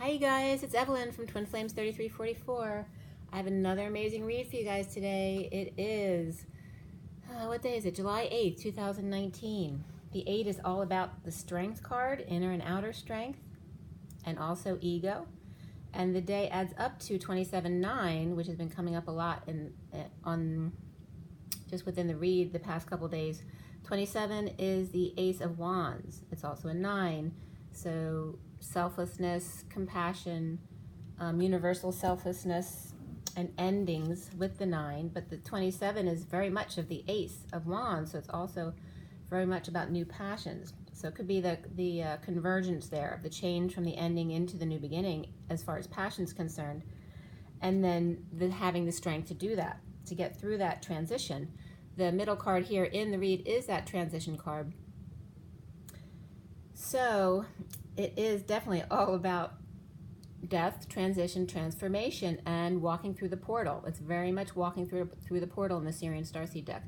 Hi you guys, it's Evelyn from Twin Flames 3344. I have another amazing read for you guys today. It is, what day is it? July 8th, 2019. The 8 is all about the Strength card, inner and outer strength, and also ego. And the day adds up to 27-9, which has been coming up a lot on just within the read the past couple days. 27 is the Ace of Wands. It's also a 9. So selflessness, compassion, universal selflessness, and endings with the 9. But the 27 is very much of the Ace of Wands, so it's also very much about new passions. So it could be the convergence there, the change from the ending into the new beginning as far as passion's concerned, and then having the strength to do that, to get through that transition. The middle card here in the read is that transition card. So it is definitely all about death, transition, transformation, and walking through the portal. It's very much walking through the portal in the Sirian Starseed deck.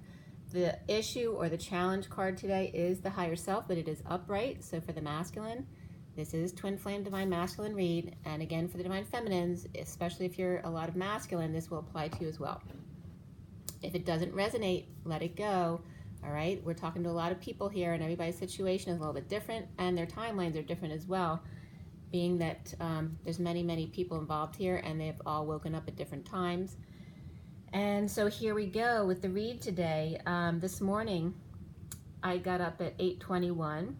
The issue or the challenge card today is the higher self, but it is upright. So for the masculine, this is Twin Flame Divine Masculine read. And again, for the Divine Feminines, especially if you're a lot of masculine, this will apply to you as well. If it doesn't resonate, let it go. All right, we're talking to a lot of people here, and everybody's situation is a little bit different, and their timelines are different as well, being that there's many people involved here, and they've all woken up at different times. And so here we go with the read today. This morning, I got up at 8:21,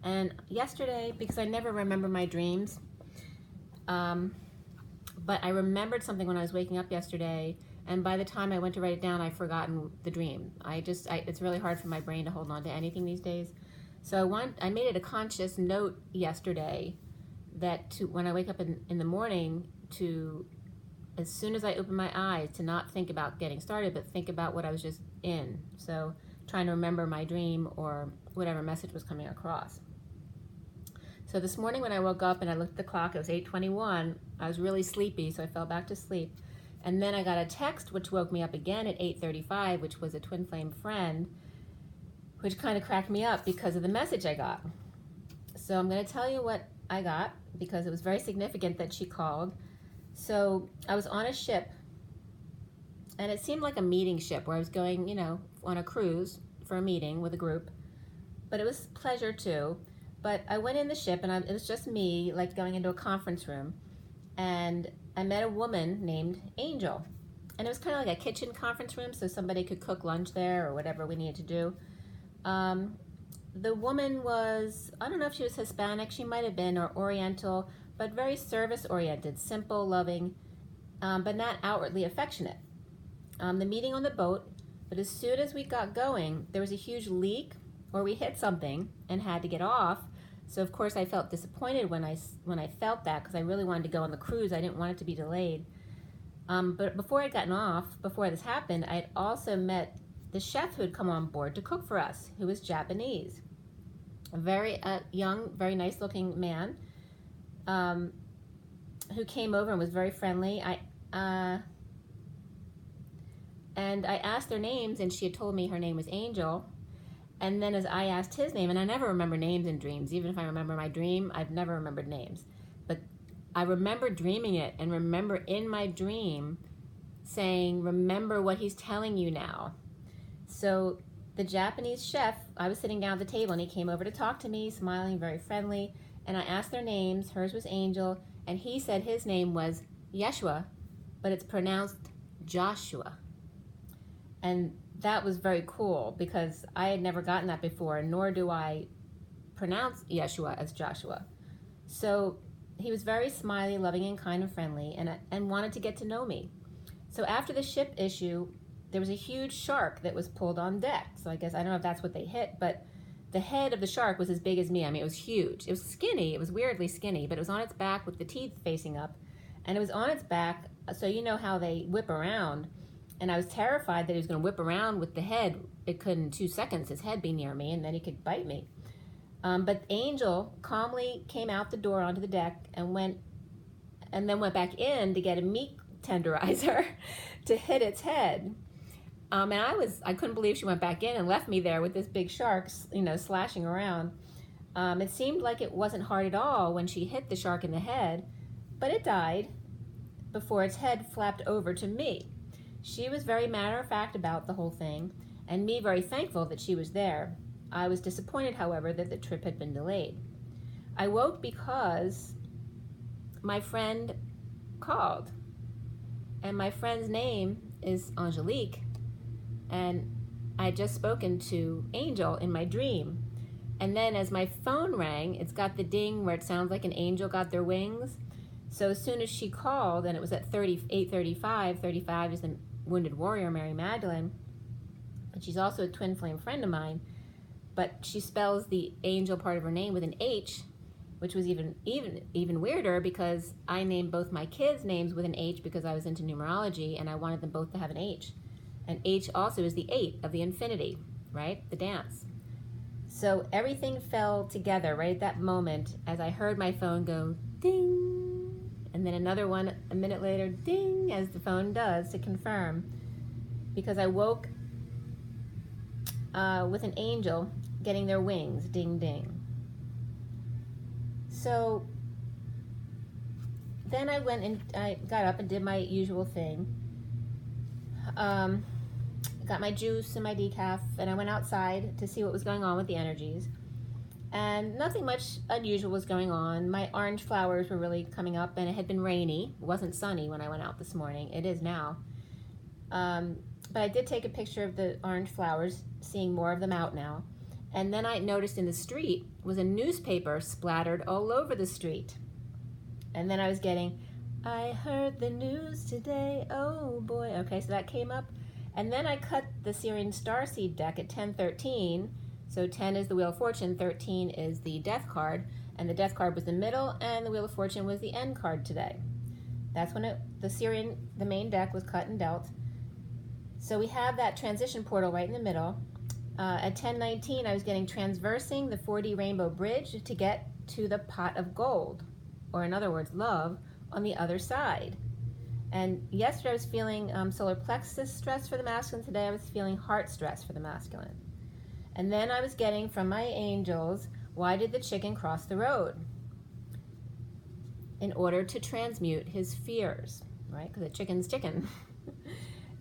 and yesterday, because I never remember my dreams, but I remembered something when I was waking up yesterday, and by the time I went to write it down, I'd forgotten the dream. It's really hard for my brain to hold on to anything these days. So I made it a conscious note yesterday that when I wake up in the morning, as soon as I open my eyes, to not think about getting started, but think about what I was just in. So trying to remember my dream or whatever message was coming across. So this morning when I woke up and I looked at the clock, it was 8:21. I was really sleepy, so I fell back to sleep. And then I got a text which woke me up again at 8:35, which was a Twin Flame friend, which kind of cracked me up because of the message I got. So I'm going to tell you what I got because it was very significant that she called. So I was on a ship, and it seemed like a meeting ship where I was going, on a cruise for a meeting with a group, but it was pleasure too. But I went in the ship, and it was just me, like going into a conference room, and I met a woman named Angel, and it was kind of like a kitchen conference room, so somebody could cook lunch there or whatever we needed to do. The woman was, I don't know if she was Hispanic, she might have been, or Oriental, but very service-oriented, simple, loving, but not outwardly affectionate. The meeting on the boat, but as soon as we got going, there was a huge leak, or we hit something and had to get off. So of course I felt disappointed when I felt that, because I really wanted to go on the cruise. I didn't want it to be delayed. But before I'd gotten off, before this happened, I had also met the chef who had come on board to cook for us, who was Japanese. A very young, very nice looking man who came over and was very friendly. And I asked their names, and she had told me her name was Angel. And then as I asked his name, and I never remember names in dreams, even if I remember my dream, I've never remembered names. But I remember dreaming it, and remember in my dream saying, remember what he's telling you now. So the Japanese chef, I was sitting down at the table, and he came over to talk to me, smiling, very friendly. And I asked their names. Hers was Angel, and he said his name was Yeshua, but it's pronounced Joshua. And that was very cool because I had never gotten that before, nor do I pronounce Yeshua as Joshua. So he was very smiley, loving, and kind and friendly, and wanted to get to know me. So after the ship issue, there was a huge shark that was pulled on deck. So I guess, I don't know if that's what they hit, but the head of the shark was as big as me. I mean, it was huge. It was skinny. It was weirdly skinny, but it was on its back with the teeth facing up. And it was on its back, so you know how they whip around. And I was terrified that he was going to whip around with the head. It could in 2 seconds, his head be near me, and then he could bite me. But Angel calmly came out the door onto the deck and then went back in to get a meat tenderizer to hit its head. And I couldn't believe she went back in and left me there with this big shark, slashing around. It seemed like it wasn't hard at all when she hit the shark in the head, but it died before its head flapped over to me. She was very matter-of-fact about the whole thing, and me very thankful that she was there. I was disappointed, however, that the trip had been delayed. I woke because my friend called, and my friend's name is Angelique, and I had just spoken to Angel in my dream. And then as my phone rang, it's got the ding where it sounds like an angel got their wings. So as soon as she called, and it was at 8:35, 35 is the wounded warrior, Mary Magdalene, but she's also a twin flame friend of mine, but she spells the angel part of her name with an H, which was even weirder because I named both my kids' names with an H because I was into numerology and I wanted them both to have an H. And H also is the 8 of the infinity, right? The dance. So everything fell together right at that moment as I heard my phone go ding, and then another one a minute later, ding, as the phone does to confirm, because I woke with an angel getting their wings, ding, ding. So then I went and I got up and did my usual thing. Got my juice and my decaf, and I went outside to see what was going on with the energies. And nothing much unusual was going on. My orange flowers were really coming up, and it had been rainy. It wasn't sunny when I went out this morning. It is now. But I did take a picture of the orange flowers, seeing more of them out now. And then I noticed in the street was a newspaper splattered all over the street. And then I was getting, I heard the news today, oh boy. Okay, so that came up. And then I cut the Sirian Starseed deck at 10:13. So 10 is the Wheel of Fortune, 13 is the Death card, and the Death card was the middle, and the Wheel of Fortune was the end card today. That's when the Sirian, the main deck, was cut and dealt. So we have that transition portal right in the middle. At 10:19, I was getting transversing the 4D rainbow bridge to get to the pot of gold, or in other words, love, on the other side. And yesterday I was feeling solar plexus stress for the masculine. Today I was feeling heart stress for the masculine. And then I was getting from my angels, why did the chicken cross the road? In order to transmute his fears, right? Because the chicken's chicken.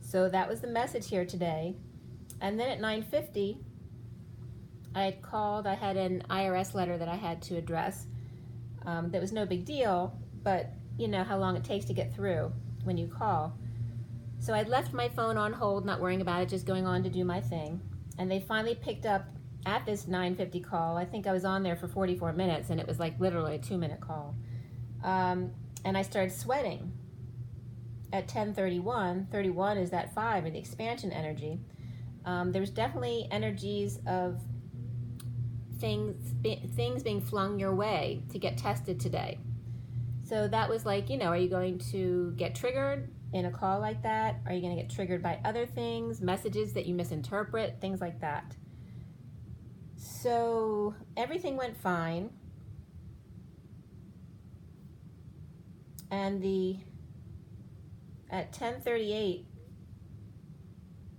So that was the message here today. And then at 9:50, I had called. I had an IRS letter that I had to address. That was no big deal, but you know how long it takes to get through when you call. So I'd left my phone on hold, not worrying about it, just going on to do my thing. And they finally picked up at this 9:50 call. I think I was on there for 44 minutes, and it was like literally a 2-minute call. And I started sweating at 10:31. 31 is that 5, or the expansion energy. There was definitely energies of things being flung your way to get tested today. So that was like, are you going to get triggered in a call like that? Are you going to get triggered by other things, messages that you misinterpret, things like that? So everything went fine. And at 10:38,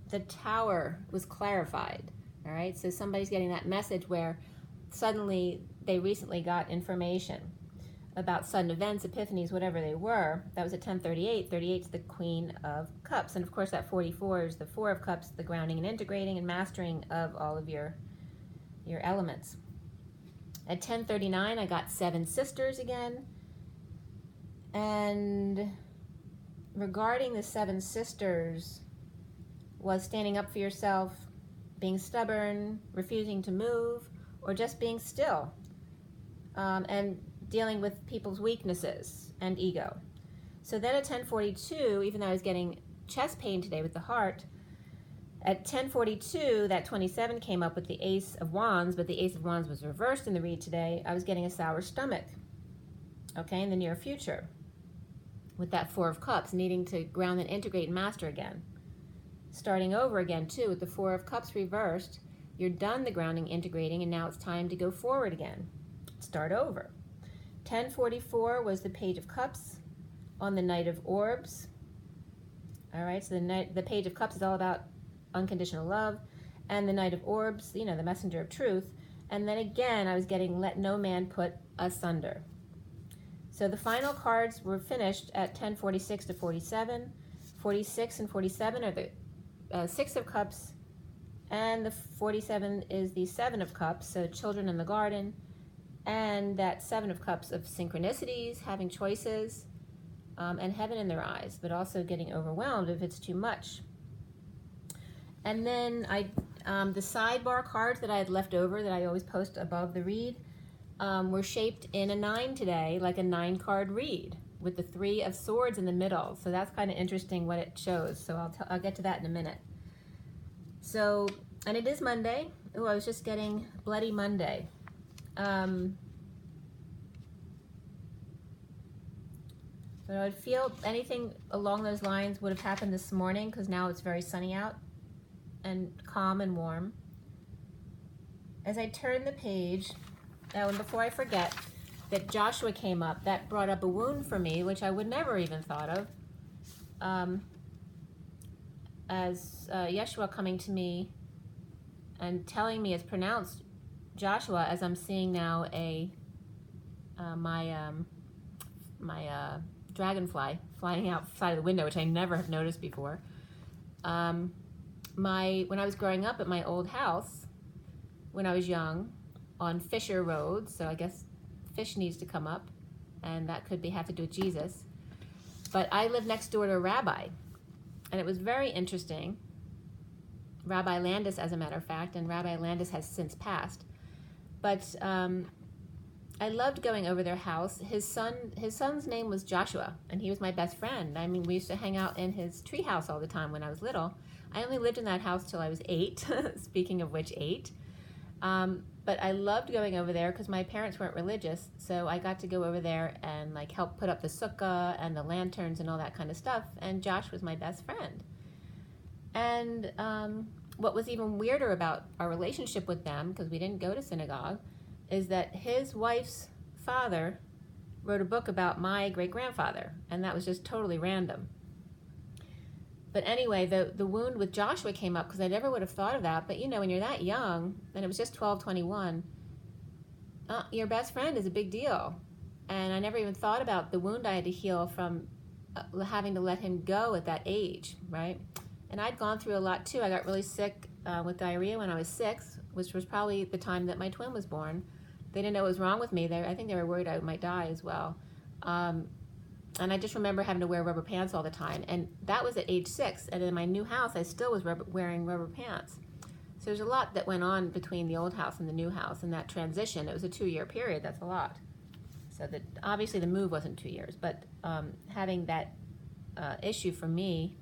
the tower was clarified. All right, so somebody's getting that message where suddenly they recently got information about sudden events, epiphanies, whatever they were. That was at 10:38. 38 is the Queen of Cups. And of course that 44 is the Four of Cups, the grounding and integrating and mastering of all of your elements. At 10:39, I got 7 sisters again. And regarding the 7 sisters was standing up for yourself, being stubborn, refusing to move, or just being still, and dealing with people's weaknesses and ego. So then at 10:42, even though I was getting chest pain today with the heart, at 10:42, that 27 came up with the Ace of Wands, but the Ace of Wands was reversed in the read today. I was getting a sour stomach, okay, in the near future, with that 4 of Cups, needing to ground and integrate and master again. Starting over again, too, with the 4 of Cups reversed, you're done the grounding, integrating, and now it's time to go forward again. Start over. 10:44 was the Page of Cups on the Knight of Orbs. All right, so the Page of Cups is all about unconditional love, and the Knight of Orbs, the messenger of truth. And then again, I was getting let no man put asunder. So the final cards were finished at 10:46 to 47. 46 and 47 are the Six of Cups, and the 47 is the Seven of Cups, so children in the garden, and that Seven of Cups of synchronicities, having choices, and heaven in their eyes, but also getting overwhelmed if it's too much. And then the sidebar cards that I had left over that I always post above the read were shaped in a 9 today, like a 9-card read with the Three of Swords in the middle. So that's kind of interesting what it shows. So I'll get to that in a minute. So, and it is Monday. Oh, I was just getting Bloody Monday. But I would feel anything along those lines would have happened this morning, because now it's very sunny out and calm and warm. As I turn the page, oh, and before I forget, that Joshua came up, that brought up a wound for me, which I would never even thought of. As Yeshua coming to me and telling me it's pronounced Joshua, as I'm seeing now my dragonfly flying outside of the window, which I never have noticed before. When I was growing up at my old house, when I was young, on Fisher Road, so I guess fish needs to come up, and that could have to do with Jesus. But I lived next door to a rabbi, and it was very interesting. Rabbi Landis, as a matter of fact, and Rabbi Landis has since passed. But I loved going over their house. His son's name was Joshua, and he was my best friend. I mean, we used to hang out in his treehouse all the time when I was little. I only lived in that house till I was 8, speaking of which, 8. But I loved going over there because my parents weren't religious, so I got to go over there and like help put up the sukkah and the lanterns and all that kind of stuff, and Josh was my best friend. And what was even weirder about our relationship with them, because we didn't go to synagogue, is that his wife's father wrote a book about my great-grandfather, and that was just totally random. But anyway, the wound with Joshua came up because I never would have thought of that. But you know, when you're that young, and it was just 12:21, your best friend is a big deal. And I never even thought about the wound I had to heal from having to let him go at that age, right? And I'd gone through a lot too. I got really sick with diarrhea when I was 6, which was probably the time that my twin was born. They didn't know what was wrong with me. I think they were worried I might die as well. And I just remember having to wear rubber pants all the time. And that was at age 6. And in my new house, I still was wearing rubber pants. So there's a lot that went on between the old house and the new house and that transition. It was a 2-year period. That's a lot. So that obviously the move wasn't 2 years. But having that issue for me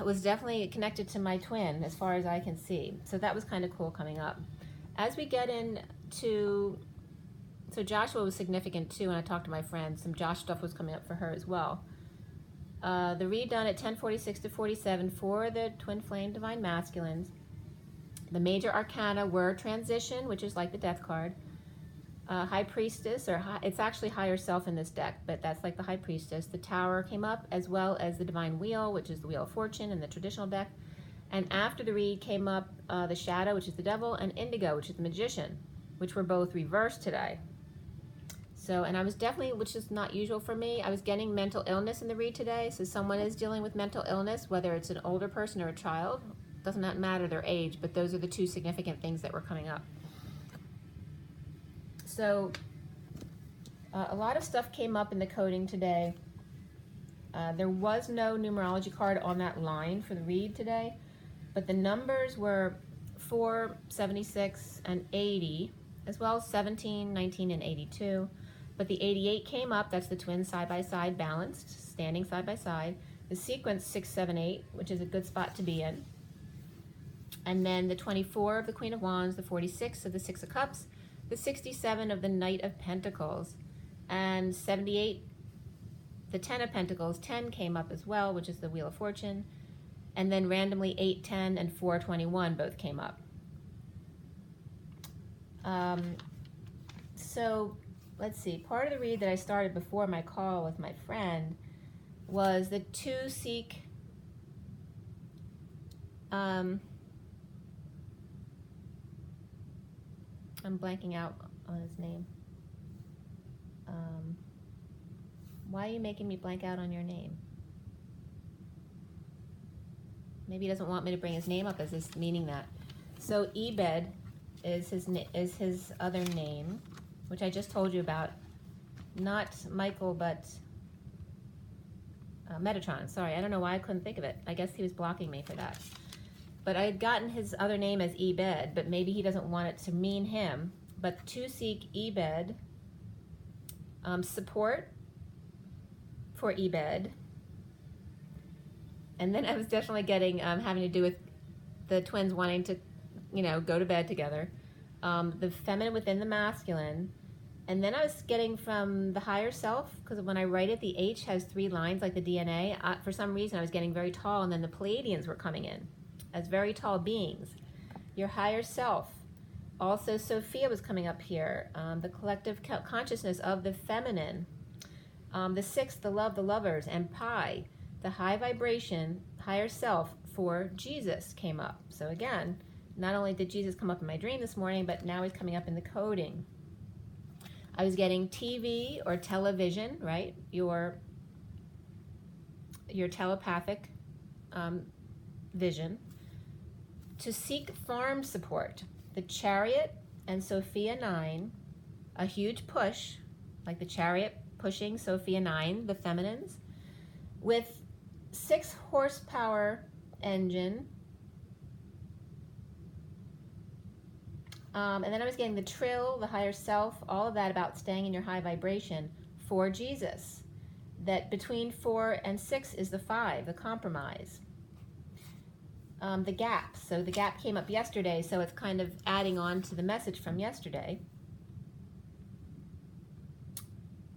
was definitely connected to my twin as far as I can see. So that was kind of cool coming up. As we get into... So Joshua was significant too, and I talked to my friends. Some Josh stuff was coming up for her as well. The read done at 10:46 to 47 for the Twin Flame Divine Masculines. The major arcana were Transition, which is like the Death card. High Priestess, it's actually Higher Self in this deck, but that's like the High Priestess. The Tower came up, as well as the Divine Wheel, which is the Wheel of Fortune in the traditional deck. And after the read came up the Shadow, which is the Devil, and Indigo, which is the Magician, which were both reversed today. So, and I was definitely, which is not usual for me, I was getting mental illness in the read today. So someone is dealing with mental illness, whether it's an older person or a child. Does not matter their age, but those are the two significant things that were coming up. So a lot of stuff came up in the coding today. There was no numerology card on that line for the read today, but the numbers were 4, 76, and 80, as well as 17, 19, and 82. But the 88 came up. That's the twins side-by-side balanced, standing side-by-side. The sequence 6, 7, 8, which is a good spot to be in. And then the 24 of the Queen of Wands, the 46 of the 6 of Cups, the 67 of the Knight of Pentacles, and 78, the 10 of Pentacles. 10 came up as well, which is the Wheel of Fortune. And then randomly 8, 10, and 4, 21 both came up. So let's see, part of the read that I started before my call with my friend was the 2 seek I'm blanking out on his name. Why are you making me blank out on your name? Maybe he doesn't want me to bring his name up as this meaning that. So Ebed is his other name, which I just told you about. Not Michael, but Metatron. Sorry, I don't know why I couldn't think of it. I guess he was blocking me for that. But I had gotten his other name as Ebed, but maybe he doesn't want it to mean him. But to seek Ebed, support for Ebed. And then I was definitely getting having to do with the twins wanting to, go to bed together. The feminine within the masculine. And then I was getting from the higher self, because when I write it, the H has 3 lines like the DNA. For some reason, I was getting very tall, and then the Pleiadians were coming in as very tall beings. Your higher self. Also, Sophia was coming up here. The collective consciousness of the feminine. The 6th, the love, the lovers, and Pi, the high vibration, higher self for Jesus came up. So again, not only did Jesus come up in my dream this morning, but now he's coming up in the coding. I was getting TV or television, right? Your telepathic vision. To seek farm support. The Chariot and Sophia 9, a huge push, like the Chariot pushing Sophia 9, the feminines, with 6 horsepower engine. And then I was getting the trill, the higher self, all of that about staying in your high vibration for Jesus. That between 4 and 6 is the 5, the compromise. The gap. So the gap came up yesterday, so it's kind of adding on to the message from yesterday.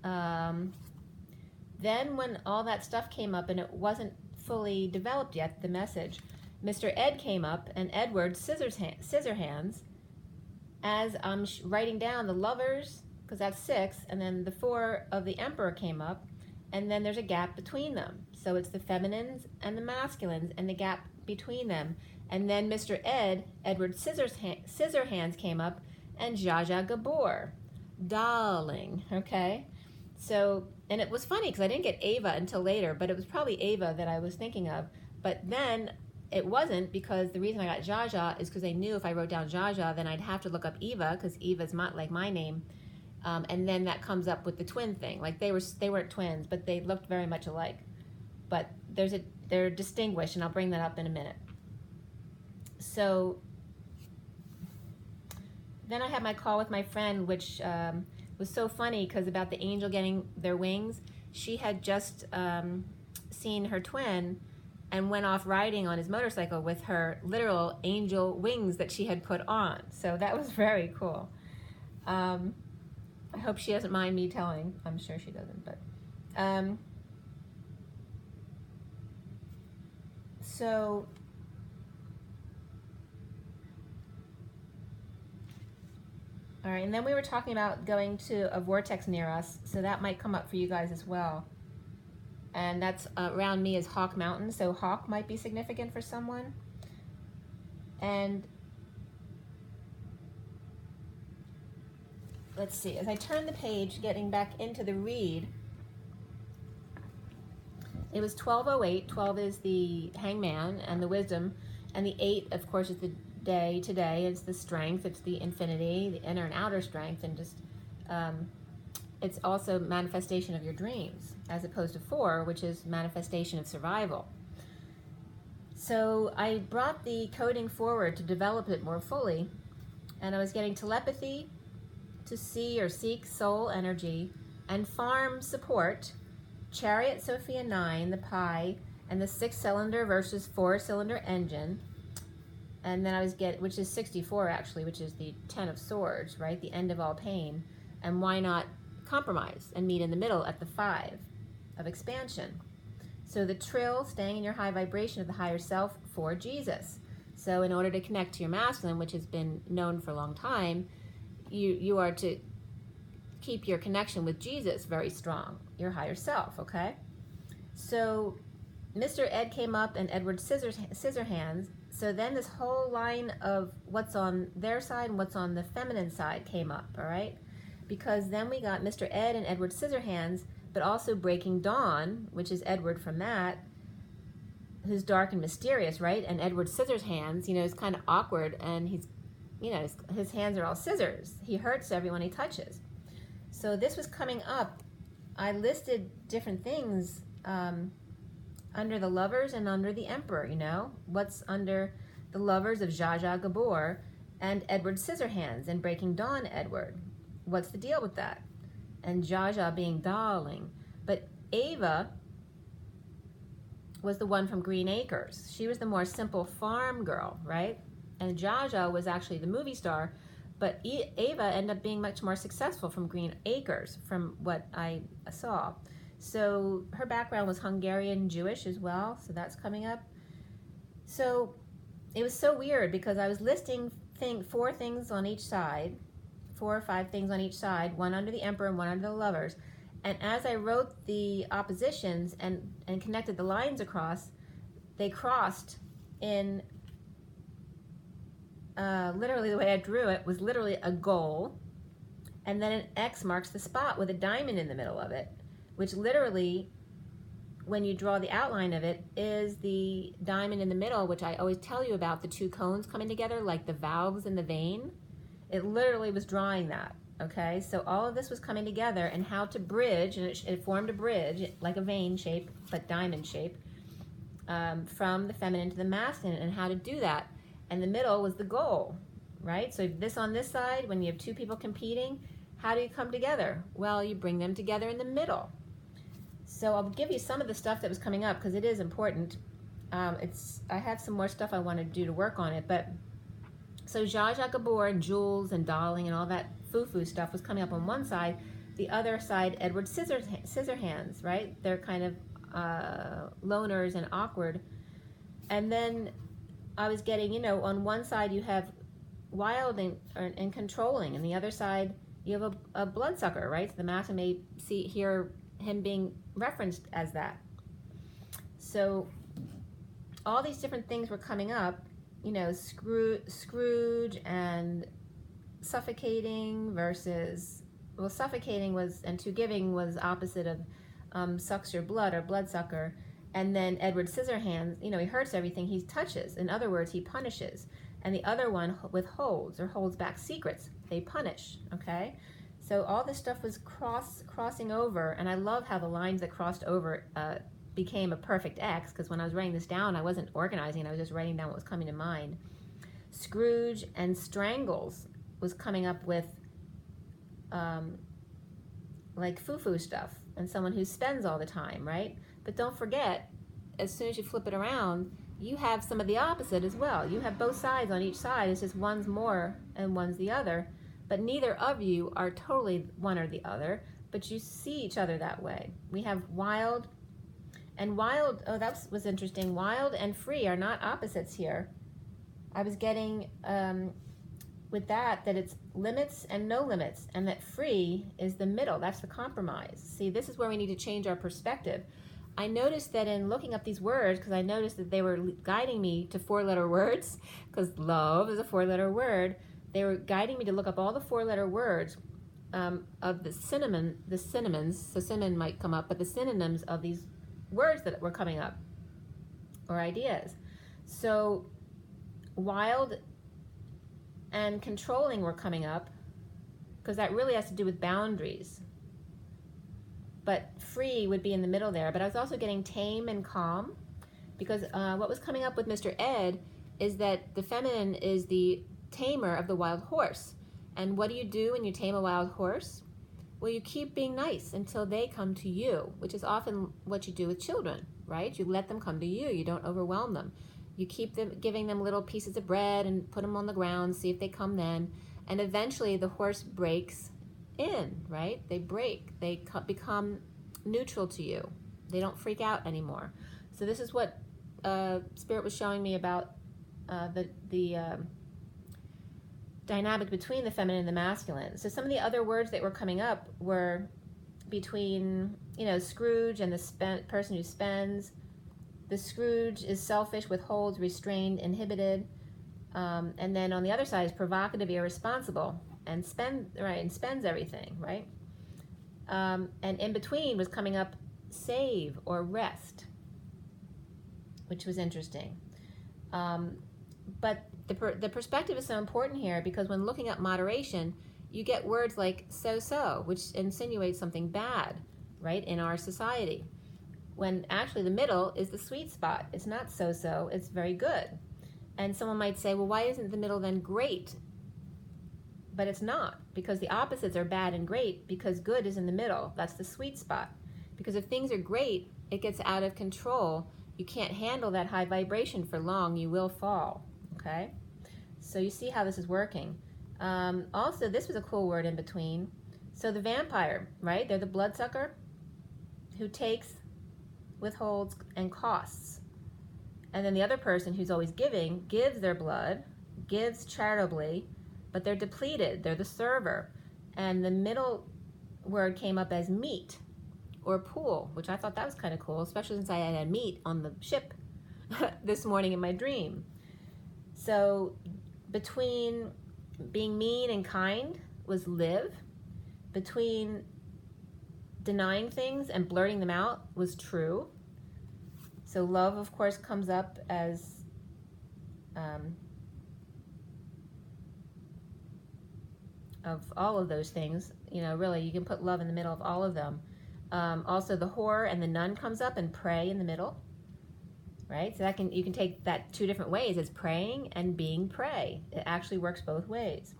Then when all that stuff came up and it wasn't fully developed yet, the message, Mr. Ed came up, and Edward Scissorhands, as I'm writing down the lovers, because that's 6, and then the 4 of the Emperor came up, and then there's a gap between them. So it's the feminines and the masculines, and the gap between them. And then Mr. Edward Scissorhands came up, and Jaja Gabor, darling, okay? So, and it was funny, because I didn't get Ava until later, but it was probably Ava that I was thinking of. But then it wasn't, because the reason I got Jaja is because I knew if I wrote down Jaja, then I'd have to look up Eva, because Eva's like my name. And then that comes up with the twin thing. Like they weren't twins, but they looked very much alike. But they're distinguished, and I'll bring that up in a minute. So then I had my call with my friend, which was so funny, because about the angel getting their wings, she had just seen her twin and went off riding on his motorcycle with her literal angel wings that she had put on. So that was very cool. I hope she doesn't mind me telling. I'm sure she doesn't, but so all right, and then we were talking about going to a vortex near us, so that might come up for you guys as well. And that's around me is Hawk Mountain, so Hawk might be significant for someone. And let's see, as I turn the page, getting back into the read, it was 12:08. 12 is the hangman and the wisdom, and the 8, of course, is the day today. It's the strength, it's the infinity, the inner and outer strength, and just it's also manifestation of your dreams, as opposed to 4, which is manifestation of survival. So I brought the coding forward to develop it more fully, and I was getting telepathy, to see or seek soul energy, and farm support, Chariot Sophia 9, the Pi, and the 6-cylinder versus 4-cylinder engine. And then I was which is 64 actually, which is the 10 of Swords, right? The end of all pain. And why not compromise and meet in the middle at the 5 of expansion? So the trill, staying in your high vibration of the higher self for Jesus. So in order to connect to your masculine, which has been known for a long time, you are to keep your connection with Jesus very strong, your higher self, okay? So Mr. Ed came up, and Edward Scissorhands So then this whole line of what's on their side and what's on the feminine side came up, all right? Because then we got Mr. Ed and Edward Scissorhands, but also Breaking Dawn, which is Edward from that, who's dark and mysterious, right? And Edward Scissorhands, you know, is kind of awkward, and he's, you know, his hands are all scissors. He hurts everyone he touches. So this was coming up. I listed different things under the Lovers and under the Emperor, you know? What's under the Lovers of Zsa Zsa Gabor and Edward Scissorhands and Breaking Dawn Edward? What's the deal with that? And Zsa Zsa being darling. But Ava was the one from Green Acres. She was the more simple farm girl, right? And Zsa Zsa was actually the movie star, but Ava ended up being much more successful from Green Acres, from what I saw. So her background was Hungarian Jewish as well, so that's coming up. So it was so weird because I was listing 4 things on each side, 4 or 5 things on each side, one under the Emperor and one under the Lovers. And as I wrote the oppositions and connected the lines across, they crossed in, literally the way I drew it was literally a goal, and then an X marks the spot with a diamond in the middle of it, which literally, when you draw the outline of it, is the diamond in the middle, which I always tell you about, the 2 cones coming together like the valves in the vein. It literally was drawing that, okay? So all of this was coming together, and how to bridge, and it formed a bridge, like a vein shape, but diamond shape, from the feminine to the masculine, and how to do that. And the middle was the goal, right? So this on this side, when you have 2 people competing, how do you come together? Well, you bring them together in the middle. So I'll give you some of the stuff that was coming up because it is important. I have some more stuff I want to do to work on it, but so Zsa Zsa Gabor and Jules and Darling and all that foo-foo stuff was coming up on one side. The other side, Edward Scissorhands, right? They're kind of loners and awkward. And then I was getting, you know, on one side you have wild and controlling, and the other side you have a bloodsucker, right? So the master may hear him being referenced as that. So all these different things were coming up, you know, Scrooge and suffocating versus, well, suffocating was, and to giving was opposite of sucks your blood or bloodsucker. And then Edward Scissorhands, you know, he hurts everything he touches. In other words, he punishes. And the other one withholds or holds back secrets. They punish, okay? So all this stuff was crossing over, and I love how the lines that crossed over became a perfect X, because when I was writing this down, I wasn't organizing, I was just writing down what was coming to mind. Scrooge and Strangles was coming up with like foo-foo stuff, and someone who spends all the time, right? But don't forget, as soon as you flip it around, you have some of the opposite as well. You have both sides on each side. It's just one's more and one's the other. But neither of you are totally one or the other, but you see each other that way. We have wild and wild. Oh, that was interesting. Wild and free are not opposites here. I was getting with that it's limits and no limits, and that free is the middle. That's the compromise. See, this is where we need to change our perspective. I noticed that in looking up these words, because I noticed that they were guiding me to 4-letter words, because love is a 4-letter word. They were guiding me to look up all the 4-letter words of the synonyms, so cinnamon might come up, but the synonyms of these words that were coming up, or ideas. So wild and controlling were coming up, because that really has to do with boundaries. But free would be in the middle there. But I was also getting tame and calm, because what was coming up with Mr. Ed is that the feminine is the tamer of the wild horse. And what do you do when you tame a wild horse? Well, you keep being nice until they come to you, which is often what you do with children, right? You let them come to you. You don't overwhelm them. You keep them, giving them little pieces of bread and put them on the ground, see if they come then. And eventually the horse breaks in, right? They break. They become neutral to you. They don't freak out anymore. So this is what Spirit was showing me about the dynamic between the feminine and the masculine. So some of the other words that were coming up were between, you know, Scrooge and the person who spends, The Scrooge is selfish, withholds, restrained, inhibited. And then on the other side is provocative, irresponsible, and spends everything, right? And in between was coming up save or rest, which was interesting. But the perspective is so important here, because when looking up moderation, you get words like so, which insinuates something bad, right, in our society. When actually the middle is the sweet spot. It's not so, it's very good. And someone might say, well, why isn't the middle then great? But it's not, because the opposites are bad and great, because good is in the middle. That's the sweet spot. Because if things are great, it gets out of control. You can't handle that high vibration for long. You will fall, okay? So you see how this is working. Also, this was a cool word in between. So the vampire, right? They're the bloodsucker who takes, withholds, and costs. And then the other person who's always giving, gives their blood, gives charitably, but they're depleted. They're the server. And the middle word came up as meat or pool, which I thought that was kind of cool, especially since I had meat on the ship this morning in my dream. So between being mean and kind was live. Between denying things and blurting them out was true. So love, of course, comes up as of all of those things. You know, really, you can put love in the middle of all of them. Also, the whore and the nun comes up, and pray in the middle, right? So you can take that two different ways, as praying and being prey. It actually works both ways.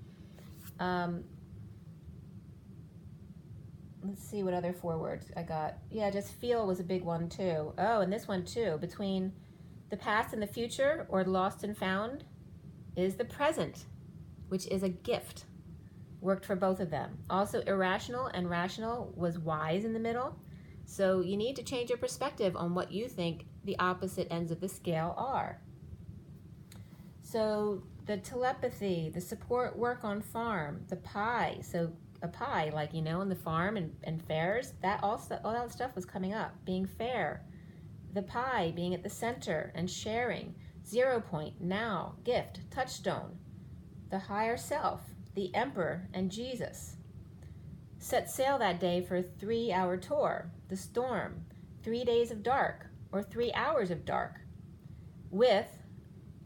Let's see what other 4 words I got. Yeah, just feel was a big one too. Oh, and this one too. Between the past and the future, or lost and found, is the present, which is a gift. Worked for both of them. Also, irrational and rational was wise in the middle. So you need to change your perspective on what you think the opposite ends of the scale are. So the telepathy, the support work on farm, the pie. So a pie, like, you know, in the farm and fairs, that also, all that stuff was coming up. Being fair, the pie being at the center and sharing, 0 point, now, gift, touchstone, the higher self, the emperor and Jesus. Set sail that day for a 3-hour tour, the storm, 3 days of dark, or 3 hours of dark, with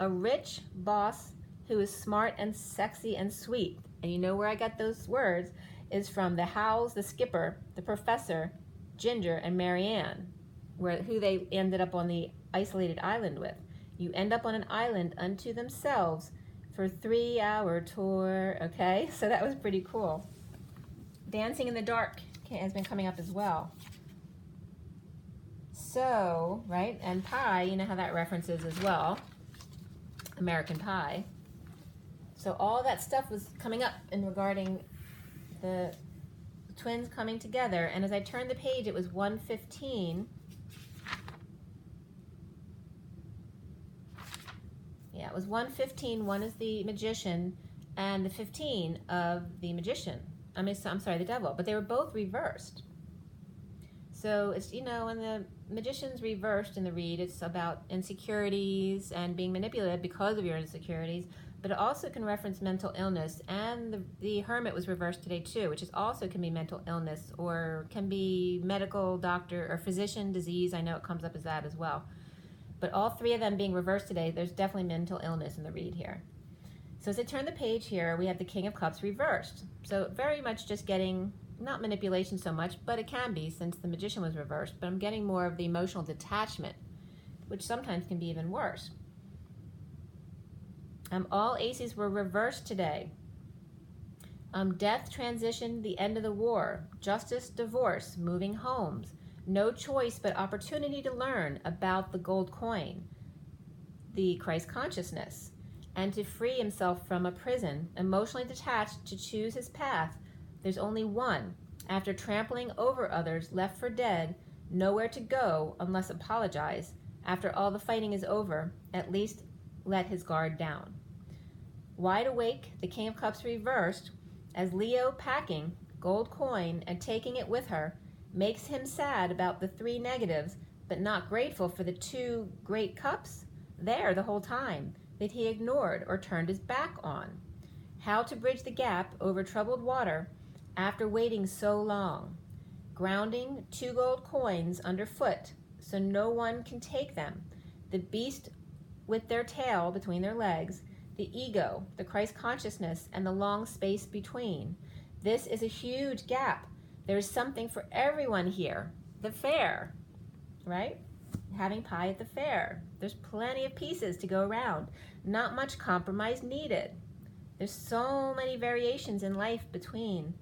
a rich boss who is smart and sexy and sweet. And you know where I got those words is from the Howells, the skipper, the professor, Ginger, and Marianne, who they ended up on the isolated island with. You end up on an island unto themselves for a 3-hour tour, okay? So that was pretty cool. Dancing in the dark has been coming up as well. So, right, and pie, you know how that references as well. American Pie. So all that stuff was coming up in regarding the twins coming together. And as I turned the page, it was 115. Yeah, it was 115. One is the magician, and the 15 of the magician. I'm sorry, the devil. But they were both reversed. So it's, you know, when the magician's reversed in the read, it's about insecurities and being manipulated because of your insecurities. But it also can reference mental illness, and the hermit was reversed today too, which is also can be mental illness, or can be medical doctor or physician disease. I know it comes up as that as well. But all 3 of them being reversed today, there's definitely mental illness in the read here. So as I turn the page here, we have the King of Cups reversed. So very much just getting, not manipulation so much, but it can be since the magician was reversed, but I'm getting more of the emotional detachment, which sometimes can be even worse. All aces were reversed today. Death, transition, the end of the war, justice, divorce, moving homes, no choice but opportunity to learn about the gold coin, the Christ consciousness, and to free himself from a prison, emotionally detached to choose his path. There's only one. After trampling over others, left for dead, nowhere to go unless apologize. After all the fighting is over, at least let his guard down. Wide awake, the King of Cups reversed, as Leo packing gold coin and taking it with her makes him sad about the 3 negatives, but not grateful for the 2 great cups there the whole time that he ignored or turned his back on. How to bridge the gap over troubled water after waiting so long. Grounding 2 gold coins underfoot so no one can take them. The beast with their tail between their legs, the ego, the Christ consciousness, and the long space between. This is a huge gap. There's something for everyone here. The fair, right? Having pie at the fair. There's plenty of pieces to go around. Not much compromise needed. There's so many variations in life between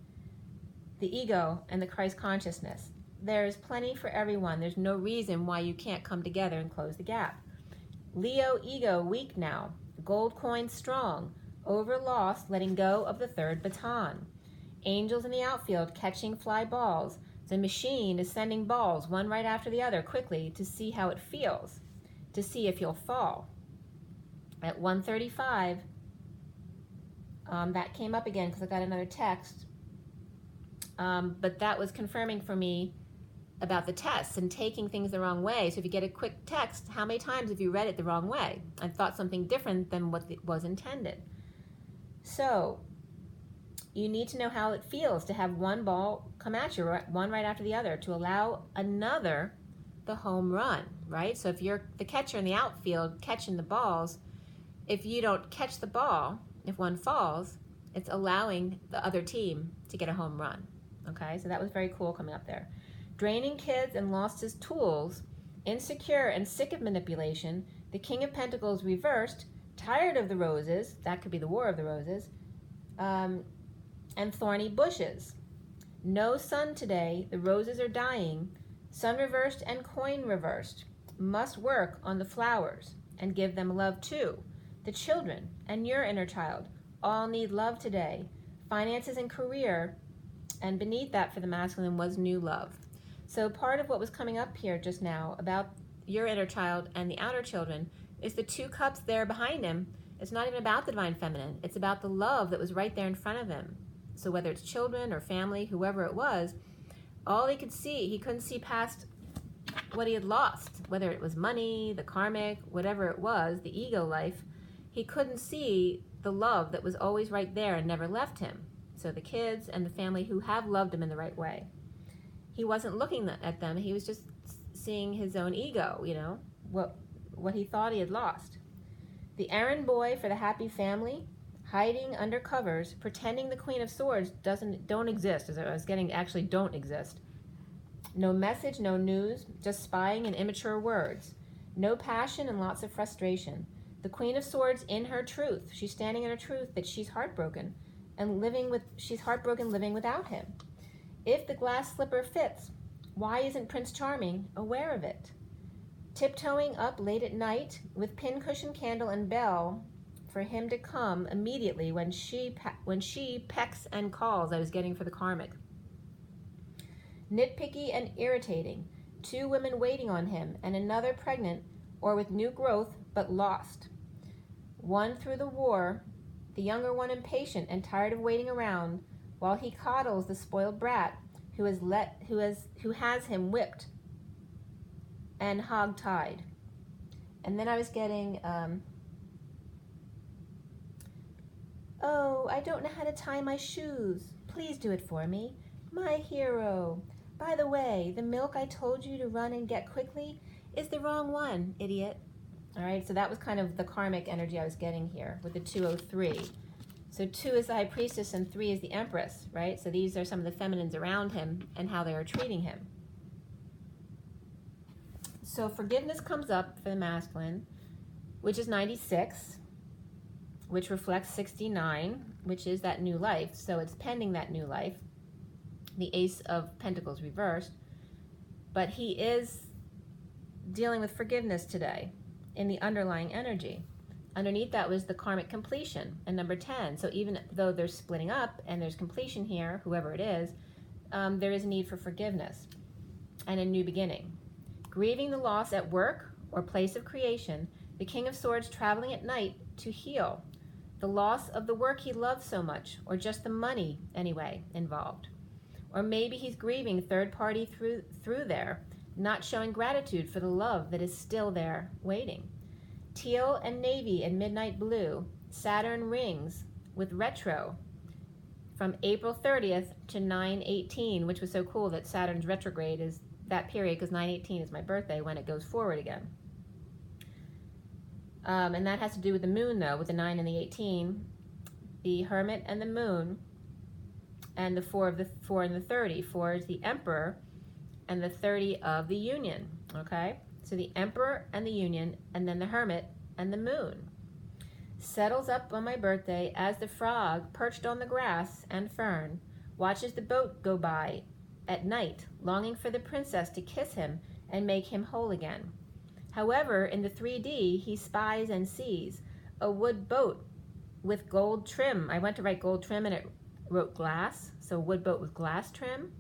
the ego and the Christ consciousness. There's plenty for everyone. There's no reason why you can't come together and close the gap. Leo ego weak now. Gold coin strong. Over lost, letting go of the 3rd baton. Angels in the outfield catching fly balls. The machine is sending balls one right after the other quickly to see how it feels, to see if you'll fall. At 1:35, that came up again because I got another text, but that was confirming for me about the tests and taking things the wrong way. So if you get a quick text, how many times have you read it the wrong way and thought something different than what was intended? So you need to know how it feels to have one ball come at you, one right after the other, to allow another the home run, right? So if you're the catcher in the outfield catching the balls, if you don't catch the ball, if one falls, it's allowing the other team to get a home run, okay? So that was very cool coming up there. Draining kids and lost his tools, insecure and sick of manipulation, the King of Pentacles reversed, tired of the roses, that could be the War of the Roses, and thorny bushes. No sun today, the roses are dying, sun reversed and coin reversed. Must work on the flowers and give them love too. The children and your inner child all need love today. Finances and career, and beneath that for the masculine was new love. So part of what was coming up here just now about your inner child and the outer children is the 2 cups there behind him. It's not even about the divine feminine. It's about the love that was right there in front of him. So whether it's children or family, whoever it was, all he could see, he couldn't see past what he had lost, whether it was money, the karmic, whatever it was, the ego life. He couldn't see the love that was always right there and never left him. So the kids and the family who have loved him in the right way. He wasn't looking at them. He was just seeing his own ego, you know, what he thought he had lost. The errand boy for the happy family, hiding under covers, pretending the Queen of Swords don't exist, as I was getting, actually don't exist. No message, no news, just spying and immature words. No passion and lots of frustration. The Queen of Swords in her truth. She's standing in her truth that she's heartbroken and she's heartbroken living without him. If the glass slipper fits, why isn't Prince Charming aware of it? Tiptoeing up late at night with pincushion, candle, and bell for him to come immediately when she pecks and calls. I was getting for the karmic. Nitpicky and irritating. 2 women waiting on him and another pregnant or with new growth but lost. One through the war, the younger one impatient and tired of waiting around while he coddles the spoiled brat who has him whipped and hog-tied. And then I was getting, oh, I don't know how to tie my shoes. Please do it for me. My hero. By the way, the milk I told you to run and get quickly is the wrong one, idiot. All right, so that was kind of the karmic energy I was getting here with the 203. So 2 is the High Priestess and 3 is the Empress, right? So these are some of the feminines around him and how they are treating him. So forgiveness comes up for the masculine, which is 96, which reflects 69, which is that new life. So it's pending that new life. The Ace of Pentacles reversed. But he is dealing with forgiveness today in the underlying energy. Underneath that was the karmic completion and number 10. So even though they're splitting up and there's completion here, whoever it is, there is a need for forgiveness and a new beginning. Grieving the loss at work or place of creation, the King of Swords traveling at night to heal. The loss of the work he loved so much, or just the money anyway involved. Or maybe he's grieving third party through there, not showing gratitude for the love that is still there waiting. Teal and navy and midnight blue, Saturn rings with retro from April 30th to 9/18, which was so cool that Saturn's retrograde is that period, because 9/18 is my birthday when it goes forward again. And that has to do with the moon, though, with the 9 and the 18, the Hermit and the moon, and the 4 and the 30. 4 is the Emperor, and the 30 of the Union, okay? So the Emperor and the Union, and then the Hermit and the moon. Settles up on my birthday as the frog, perched on the grass and fern, watches the boat go by at night, longing for the princess to kiss him and make him whole again. However, in the 3D, he spies and sees a wood boat with gold trim. I went to write gold trim and it wrote glass, so wood boat with glass trim.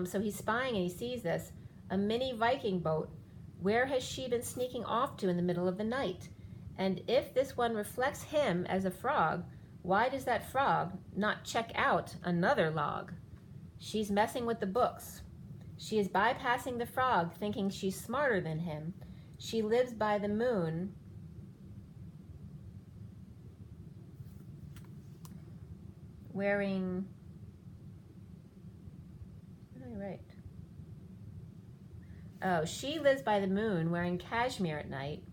So he's spying and he sees this, a mini Viking boat. Where has she been sneaking off to in the middle of the night? And if this one reflects him as a frog, why does that frog not check out another log? She's messing with the books. She is bypassing the frog, thinking she's smarter than him. She lives by the moon. Wearing... What did I write? Oh, she lives by the moon wearing cashmere at night,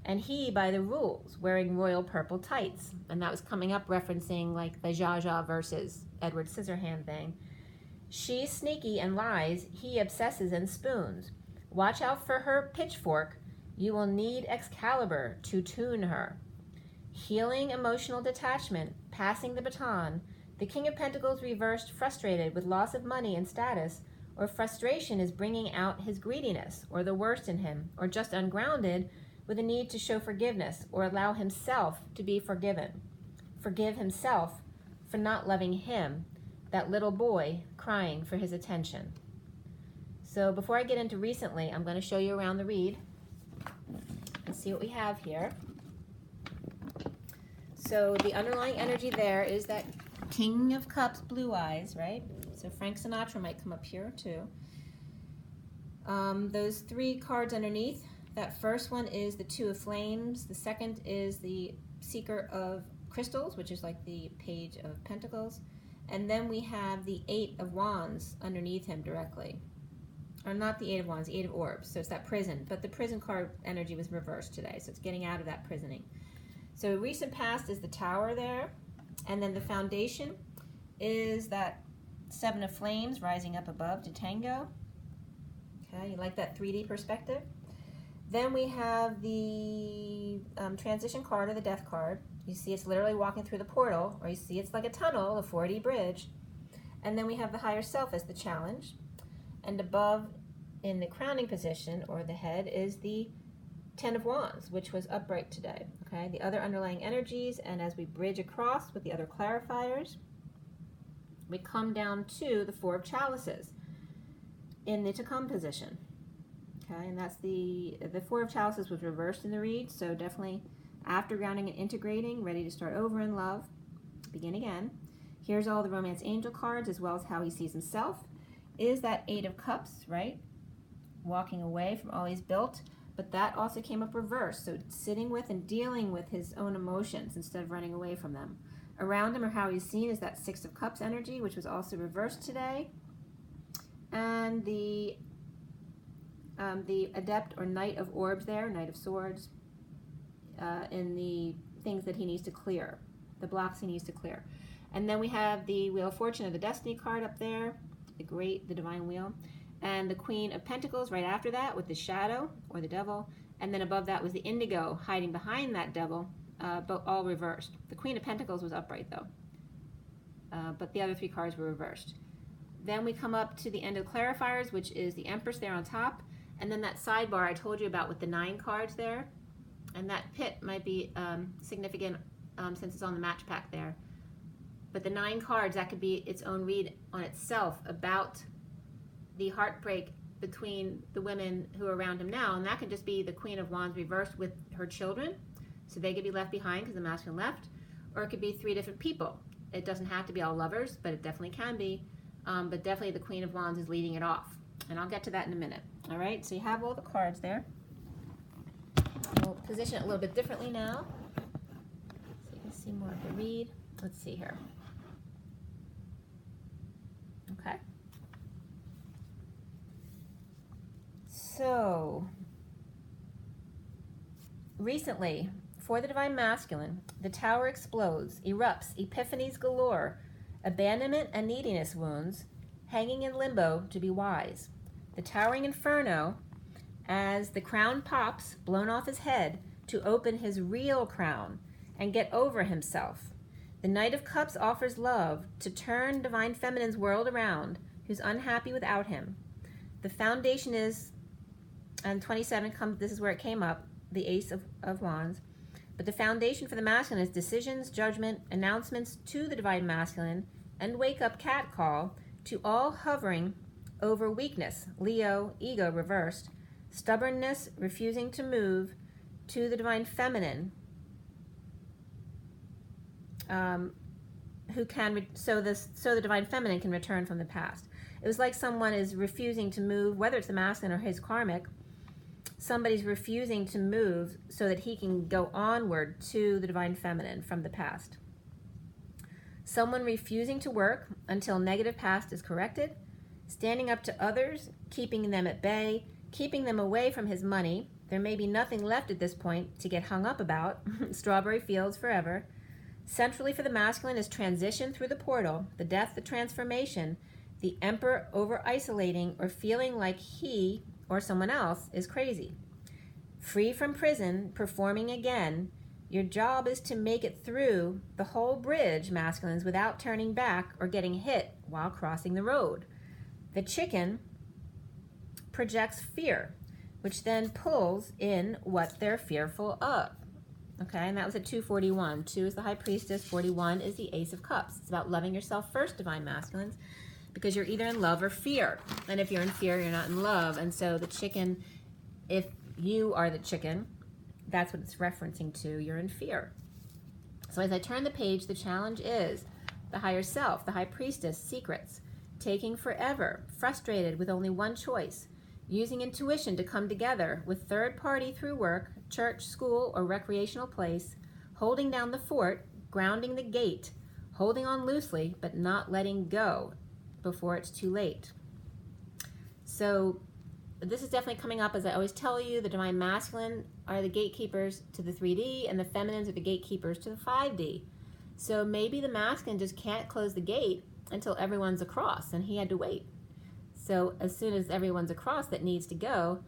and he by the rules wearing royal purple tights. And that was coming up referencing like the Zsa Zsa versus Edward Scissorhand thing. She's sneaky and lies, he obsesses and spoons. Watch out for her pitchfork, you will need Excalibur to tune her. Healing emotional detachment, passing the baton, the King of Pentacles reversed, frustrated with loss of money and status, or frustration is bringing out his greediness, or the worst in him, or just ungrounded with a need to show forgiveness, or allow himself to be forgiven. Forgive himself for not loving him, that little boy crying for his attention. So before I get into recently, I'm going to show you around the read and see what we have here. So the underlying energy there is that King of Cups, blue eyes, right? So Frank Sinatra might come up here too. Those 3 cards underneath, that first one is the 2 of Flames. The second is the Seeker of Crystals, which is like the Page of Pentacles. And then we have the 8 of Wands underneath him directly. Or not the 8 of Wands, the 8 of Orbs. So it's that prison. But the prison card energy was reversed today, so it's getting out of that prisoning. So recent past is the Tower there. And then the foundation is that 7 of Flames rising up above to Tango. Okay, you like that 3D perspective? Then we have the transition card, or the death card. You see it's literally walking through the portal, or you see it's like a tunnel, a 4D bridge. And then we have the higher self as the challenge. And above in the crowning position, or the head, is the 10 of Wands, which was upright today. Okay, the other underlying energies, and as we bridge across with the other clarifiers, we come down to the 4 of Chalices in the to come position. Okay, and that's the 4 of Chalices was reversed in the read, so definitely after grounding and integrating, ready to start over in love, begin again. Here's all the romance angel cards, as well as how he sees himself. Is that 8 of Cups, right? Walking away from all he's built, but that also came up reversed, so sitting with and dealing with his own emotions instead of running away from them. Around him, or how he's seen, is that 6 of Cups energy, which was also reversed today. And the Adept or Knight of Orbs there, Knight of Swords, in the things that he needs to clear, the blocks he needs to clear. And then we have the Wheel of Fortune, or the Destiny card up there, the Divine Wheel. And the Queen of Pentacles right after that with the Shadow, or the Devil. And then above that was the Indigo hiding behind that Devil, but all reversed. The Queen of Pentacles was upright though, but the other 3 cards were reversed. Then we come up to the end of clarifiers, which is the Empress there on top, and then that sidebar I told you about with the 9 cards there, and that pit might be significant since it's on the match pack there. But the 9 cards, that could be its own read on itself about the heartbreak between the women who are around him now, and that could just be the Queen of Wands reversed with her children, so they could be left behind because the masculine left, or it could be 3 different people. It doesn't have to be all lovers, but it definitely can be but definitely the Queen of Wands is leading it off. And I'll get to that in a minute. All right, so you have all the cards there. We'll position it a little bit differently now, so you can see more of the read. Let's see here. Okay. So, recently, for the Divine Masculine, the tower explodes, erupts, epiphanies galore, abandonment and neediness wounds, hanging in limbo to be wise. The towering inferno, as the crown pops, blown off his head, to open his real crown and get over himself. The Knight of Cups offers love to turn Divine Feminine's world around, who's unhappy without him. The foundation is, and 27 comes, this is where it came up, the Ace of Wands. But the foundation for the masculine is decisions, judgment, announcements to the Divine Masculine, and wake-up cat call to all hovering over weakness, Leo, ego reversed, stubbornness, refusing to move, to the Divine Feminine, who can, so the Divine Feminine can return from the past. It was like someone is refusing to move, whether it's the masculine or his karmic, somebody's refusing to move so that he can go onward to the Divine Feminine from the past. Someone refusing to work until negative past is corrected, standing up to others, keeping them at bay, keeping them away from his money. There may be nothing left at this point to get hung up about. Strawberry fields forever. Centrally for the masculine is transition through the portal, the death, the transformation, the emperor over-isolating or feeling like he or someone else is crazy. Free from prison, performing again. Your job is to make it through the whole bridge, masculines, without turning back or getting hit while crossing the road. The chicken projects fear, which then pulls in what they're fearful of. Okay, and that was at 241. 2 is the High Priestess, 41 is the Ace of Cups. It's about loving yourself first, Divine Masculines, because you're either in love or fear. And if you're in fear, you're not in love. And so the chicken, if you are the chicken, that's what it's referencing to. You're in fear. So as I turn the page, the challenge is the higher self, the High Priestess, secrets, taking forever, frustrated with only one choice, using intuition to come together with third party through work, church, school, or recreational place, holding down the fort, grounding the gate, holding on loosely, but not letting go before it's too late. So this is definitely coming up, as I always tell you, the Divine Masculine are the gatekeepers to the 3D, and the Feminines are the gatekeepers to the 5D. So maybe the masculine just can't close the gate until everyone's across, and he had to wait. So as soon as everyone's across that needs to go,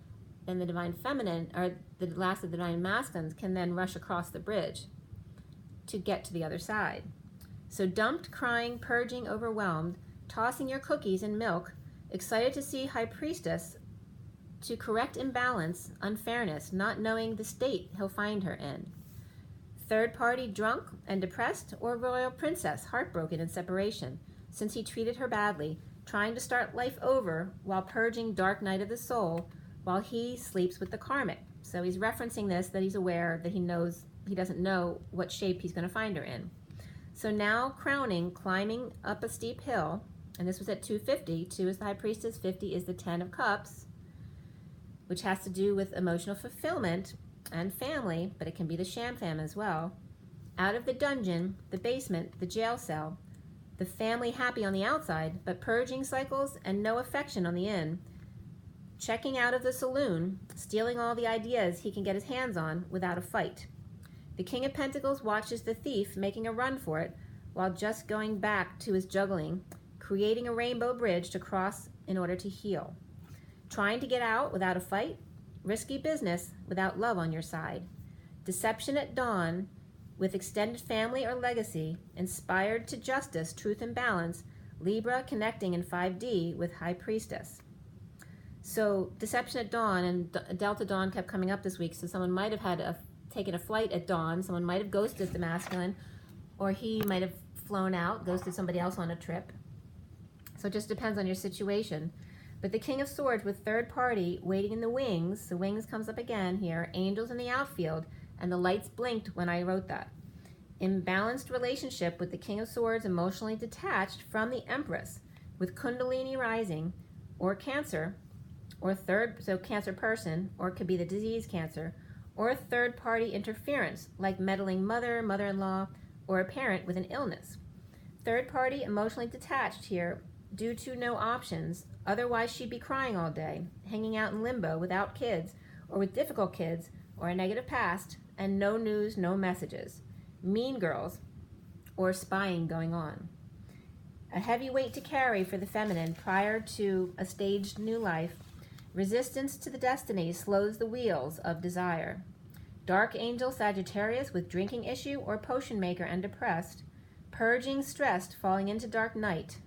then the Divine Feminine, or the last of the Divine Masculines, can then rush across the bridge to get to the other side. So dumped, crying, purging, overwhelmed, tossing your cookies and milk, excited to see High Priestess, to correct imbalance, unfairness, not knowing the state he'll find her in. Third party drunk and depressed, or royal princess heartbroken in separation, since he treated her badly, trying to start life over while purging dark night of the soul, while he sleeps with the karmic. So he's referencing this, that he's aware that he doesn't know what shape he's going to find her in. So now crowning, climbing up a steep hill, and this was at 250. 2 is the High Priestess, 50 is the 10 of Cups, which has to do with emotional fulfillment and family, but it can be the sham fam as well. Out of the dungeon, the basement, the jail cell, the family happy on the outside, but purging cycles and no affection on the in. Checking out of the saloon, stealing all the ideas he can get his hands on without a fight. The King of Pentacles watches the thief making a run for it while just going back to his juggling, creating a rainbow bridge to cross in order to heal. Trying to get out without a fight, risky business without love on your side. Deception at dawn with extended family or legacy, inspired to justice, truth, and balance, Libra connecting in 5D with High Priestess. So deception at dawn, and Delta Dawn kept coming up this week, so someone might have had taken a flight at dawn, someone might have ghosted the masculine, or he might have flown out, ghosted somebody else on a trip. So it just depends on your situation. But the King of Swords with third party waiting in the wings, the wings comes up again here, angels in the outfield, and the lights blinked when I wrote that. Imbalanced relationship with the King of Swords, emotionally detached from the Empress, with Kundalini rising, or Cancer, or Cancer person, or it could be the disease Cancer, or a third-party interference like meddling mother, mother-in-law, or a parent with an illness. Third-party emotionally detached here due to no options, otherwise she'd be crying all day, hanging out in limbo without kids, or with difficult kids, or a negative past, and no news, no messages. Mean girls, or spying going on. A heavy weight to carry for the feminine prior to a staged new life. Resistance to the destiny slows the wheels of desire. Dark angel Sagittarius with drinking issue or potion maker and depressed. Purging, stressed, falling into dark night.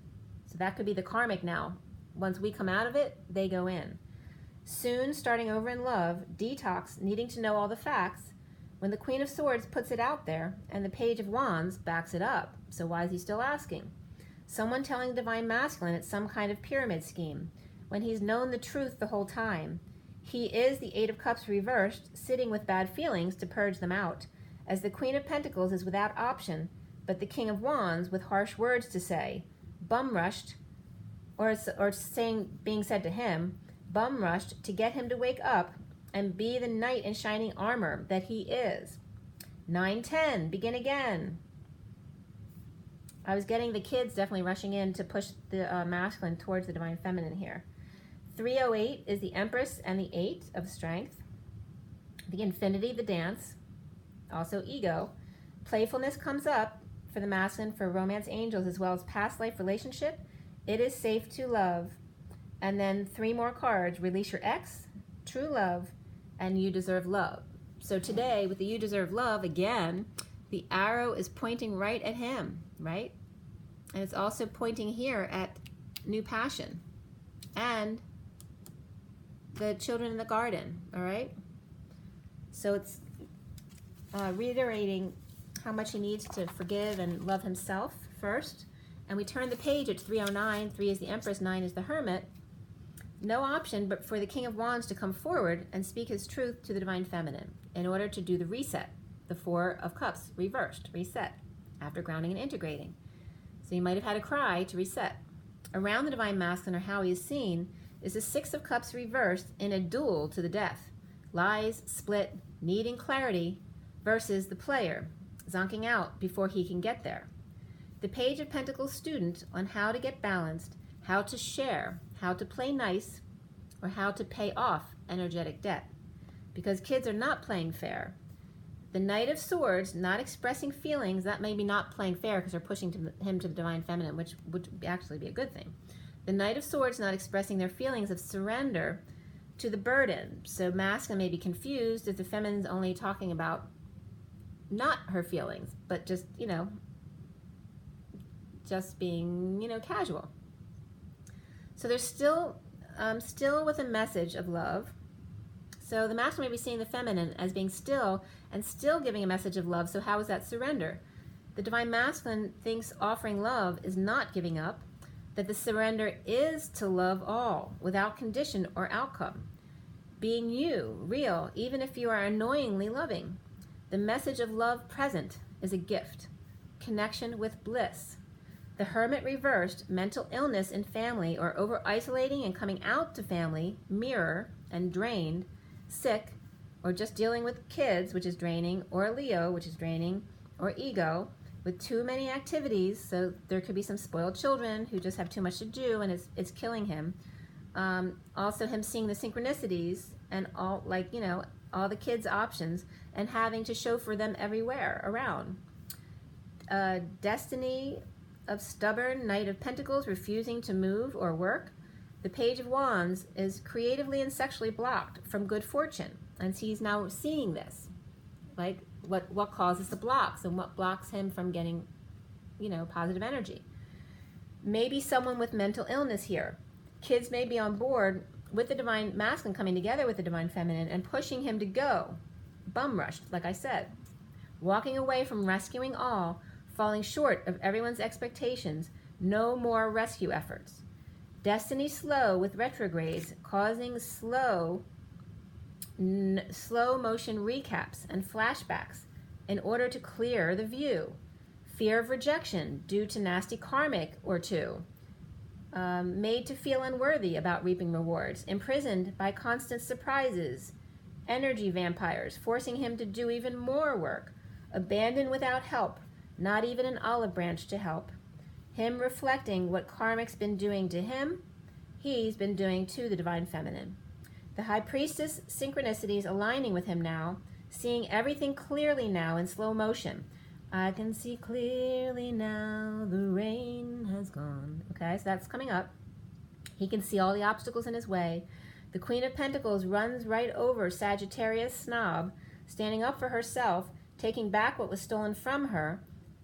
So that could be the karmic now. Once we come out of it, they go in. Soon starting over in love, detox, needing to know all the facts, when the Queen of Swords puts it out there and the Page of Wands backs it up. So why is he still asking? Someone telling the Divine Masculine it's some kind of pyramid scheme, when he's known the truth the whole time. He is the Eight of Cups reversed, sitting with bad feelings to purge them out, as the Queen of Pentacles is without option, but the King of Wands with harsh words to say, bum rushed, or being said to him, bum rushed to get him to wake up and be the knight in shining armor that he is. 9-10, begin again. I was getting the kids definitely rushing in to push the masculine towards the Divine Feminine here. 308 is the Empress and the 8 of Strength. The Infinity, the Dance, also Ego. Playfulness comes up for the masculine for romance angels as well as past life relationship. It is safe to love. And then 3 more cards, Release Your Ex, True Love, and You Deserve Love. So today with the You Deserve Love, again, the arrow is pointing right at him, right? And it's also pointing here at new passion and the children in the garden, all right? So it's reiterating how much he needs to forgive and love himself first. And we turn the page at 309. 3 is the Empress, 9 is the Hermit. No option but for the King of Wands to come forward and speak his truth to the Divine Feminine in order to do the reset. The 4 of Cups, reversed, reset, after grounding and integrating. So you might have had a cry to reset. Around the Divine Masculine, or how he is seen, is the 6 of Cups reversed in a duel to the death. Lies, split, needing clarity, versus the player, zonking out before he can get there. The Page of Pentacles student on how to get balanced, how to share, how to play nice, or how to pay off energetic debt. Because kids are not playing fair. The Knight of Swords, not expressing feelings, that may be not playing fair because they're pushing him to the Divine Feminine, which would actually be a good thing. The Knight of Swords not expressing their feelings of surrender to the burden. So masculine may be confused if the feminine's only talking about not her feelings, but just, just being, casual. So they're still with a message of love. So the masculine may be seeing the feminine as being still and still giving a message of love. So how is that surrender? The Divine Masculine thinks offering love is not giving up, that the surrender is to love all without condition or outcome. Being you, real, even if you are annoyingly loving. The message of love present is a gift. Connection with bliss. The Hermit reversed, mental illness in family or over-isolating and coming out to family, mirror, and drained, sick, or just dealing with kids, which is draining, or Leo, which is draining, or ego, with too many activities, so there could be some spoiled children who just have too much to do and it's killing him. Also him seeing the synchronicities and all, all the kids' options and having to chauffeur them everywhere around. Destiny of stubborn Knight of Pentacles refusing to move or work. The Page of Wands is creatively and sexually blocked from good fortune, and he's now seeing this, like what causes the blocks and what blocks him from getting, positive energy. Maybe someone with mental illness here. Kids may be on board with the Divine Masculine coming together with the Divine Feminine and pushing him to go, bum rushed, like I said, walking away from rescuing all, falling short of everyone's expectations, no more rescue efforts. Destiny slow with retrogrades, causing slow motion recaps and flashbacks in order to clear the view. Fear of rejection due to nasty karmic or two. made to feel unworthy about reaping rewards, imprisoned by constant surprises, energy vampires forcing him to do even more work, abandoned without help, not even an olive branch to help. Him reflecting what karmic's been doing to him, he's been doing to the divine feminine. The high priestess synchronicities aligning with him now, seeing everything clearly now in slow motion. I can see clearly now, the rain has gone. Okay, so that's coming up. He can see all the obstacles in his way. The Queen of Pentacles runs right over Sagittarius snob, standing up for herself, taking back what was stolen from her,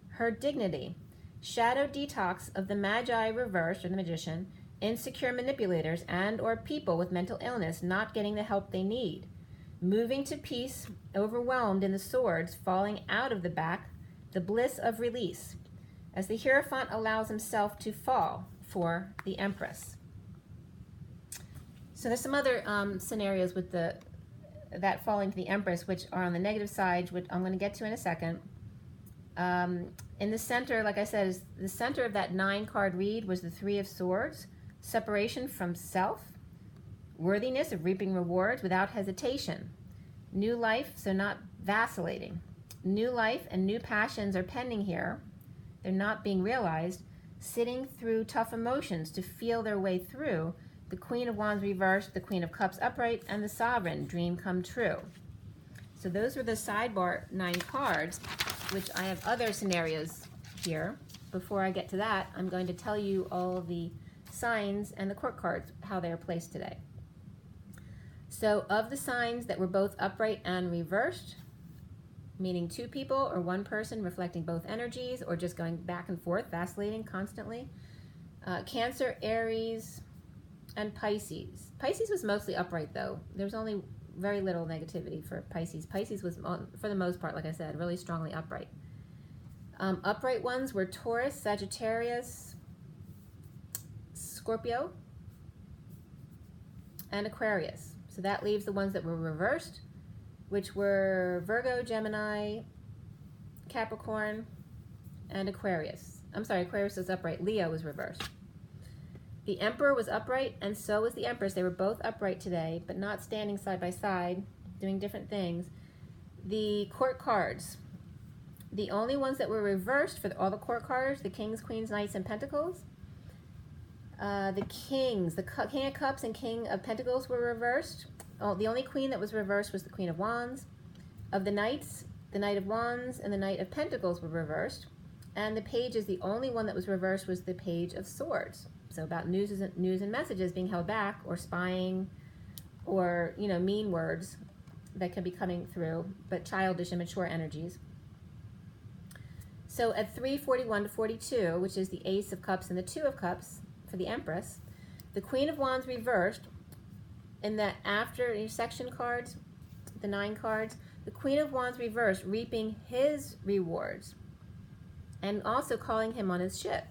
her dignity. Shadow detox of the Magi reversed, or the magician, insecure manipulators and or people with mental illness not getting the help they need. Moving to peace, overwhelmed in the swords falling out of the back, the bliss of release, as the Hierophant allows himself to fall for the Empress. So there's some other scenarios with that falling to the Empress, which are on the negative side, which I'm going to get to in a second. In the center, like I said, is the center of that 9-card read was the Three of Swords, separation from self, worthiness of reaping rewards without hesitation, new life, so not vacillating. New life and new passions are pending here. They're not being realized. Sitting through tough emotions to feel their way through. The Queen of Wands reversed, the Queen of Cups upright, and the Sovereign, dream come true. So those were the sidebar 9 cards, which I have other scenarios here. Before I get to that, I'm going to tell you all the signs and the court cards, how they are placed today. So of the signs that were both upright and reversed, meaning 2 people or 1 person reflecting both energies or just going back and forth, vacillating constantly. Cancer, Aries, and Pisces. Pisces was mostly upright though. There was only very little negativity for Pisces. Pisces was, for the most part, like I said, really strongly upright. Upright ones were Taurus, Sagittarius, Scorpio, and Aquarius. So that leaves the ones that were reversed, which were Virgo, Gemini, Capricorn, and Aquarius. I'm sorry, Aquarius was upright. Leo was reversed. The Emperor was upright, and so was the Empress. They were both upright today, but not standing side by side, doing different things. The court cards. The only ones that were reversed for all the court cards, the Kings, Queens, Knights, and Pentacles. The Kings, the King of Cups and King of Pentacles were reversed. Oh, the only Queen that was reversed was the Queen of Wands. Of the Knights, the Knight of Wands and the Knight of Pentacles were reversed. And the Pages, the only one that was reversed was the Page of Swords. So about news and messages being held back, or spying, or mean words that could be coming through, but childish, immature energies. So at 341 to 42, which is the Ace of Cups and the 2 of Cups for the Empress, the Queen of Wands reversed. In that after section cards, the 9 cards, the Queen of Wands reversed, reaping his rewards, and also calling him on his ship.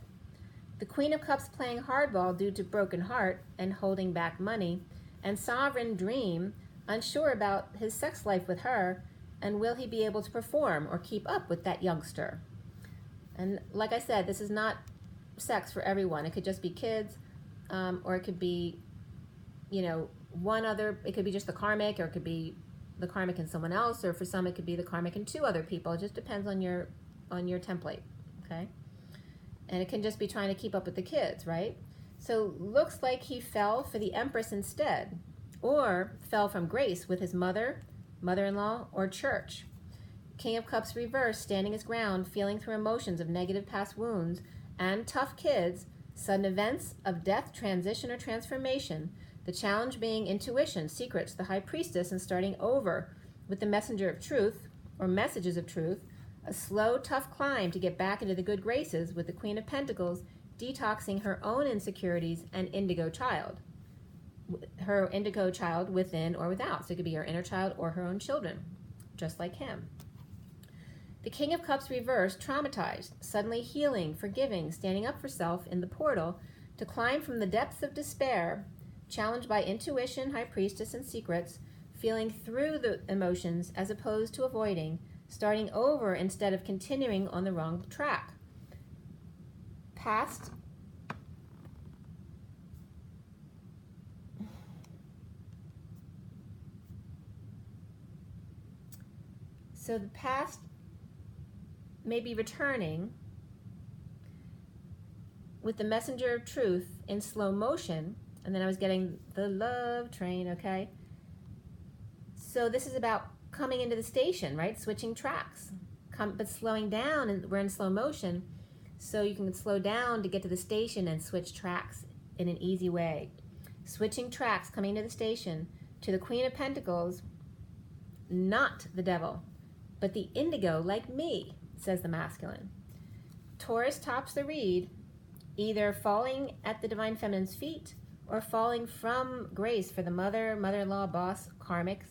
The Queen of Cups playing hardball due to broken heart and holding back money, and Sovereign dream, unsure about his sex life with her, and will he be able to perform or keep up with that youngster. And like I said, this is not sex for everyone. It could just be kids, or it could be, one other, it could be just the karmic, or it could be the karmic and someone else, or for some it could be the karmic and 2 other people. It just depends on your template, okay? And it can just be trying to keep up with the kids, right? So looks like he fell for the Empress instead, or fell from grace with his mother, mother-in-law, or church. King of Cups reversed, standing his ground, feeling through emotions of negative past wounds and tough kids, sudden events of death, transition, or transformation. The challenge being intuition, secrets, the High Priestess, and starting over with the messenger of truth, or messages of truth. A slow, tough climb to get back into the good graces with the Queen of Pentacles, detoxing her own insecurities and indigo child. Her indigo child within or without. So it could be her inner child or her own children, just like him. The King of Cups reversed, traumatized, suddenly healing, forgiving, standing up for self in the portal to climb from the depths of despair, challenged by intuition, High Priestess, and secrets, feeling through the emotions as opposed to avoiding, starting over instead of continuing on the wrong track. Past So the past may be returning with the messenger of truth in slow motion, and then I was getting the love train, okay? So this is about coming into the station, right? Switching tracks, but slowing down, and we're in slow motion, so you can slow down to get to the station and switch tracks in an easy way. Switching tracks, coming to the station, to the Queen of Pentacles, not the devil, but the indigo like me, says the masculine. Taurus tops the read, either falling at the Divine Feminine's feet or falling from grace for the mother, mother-in-law, boss, karmics,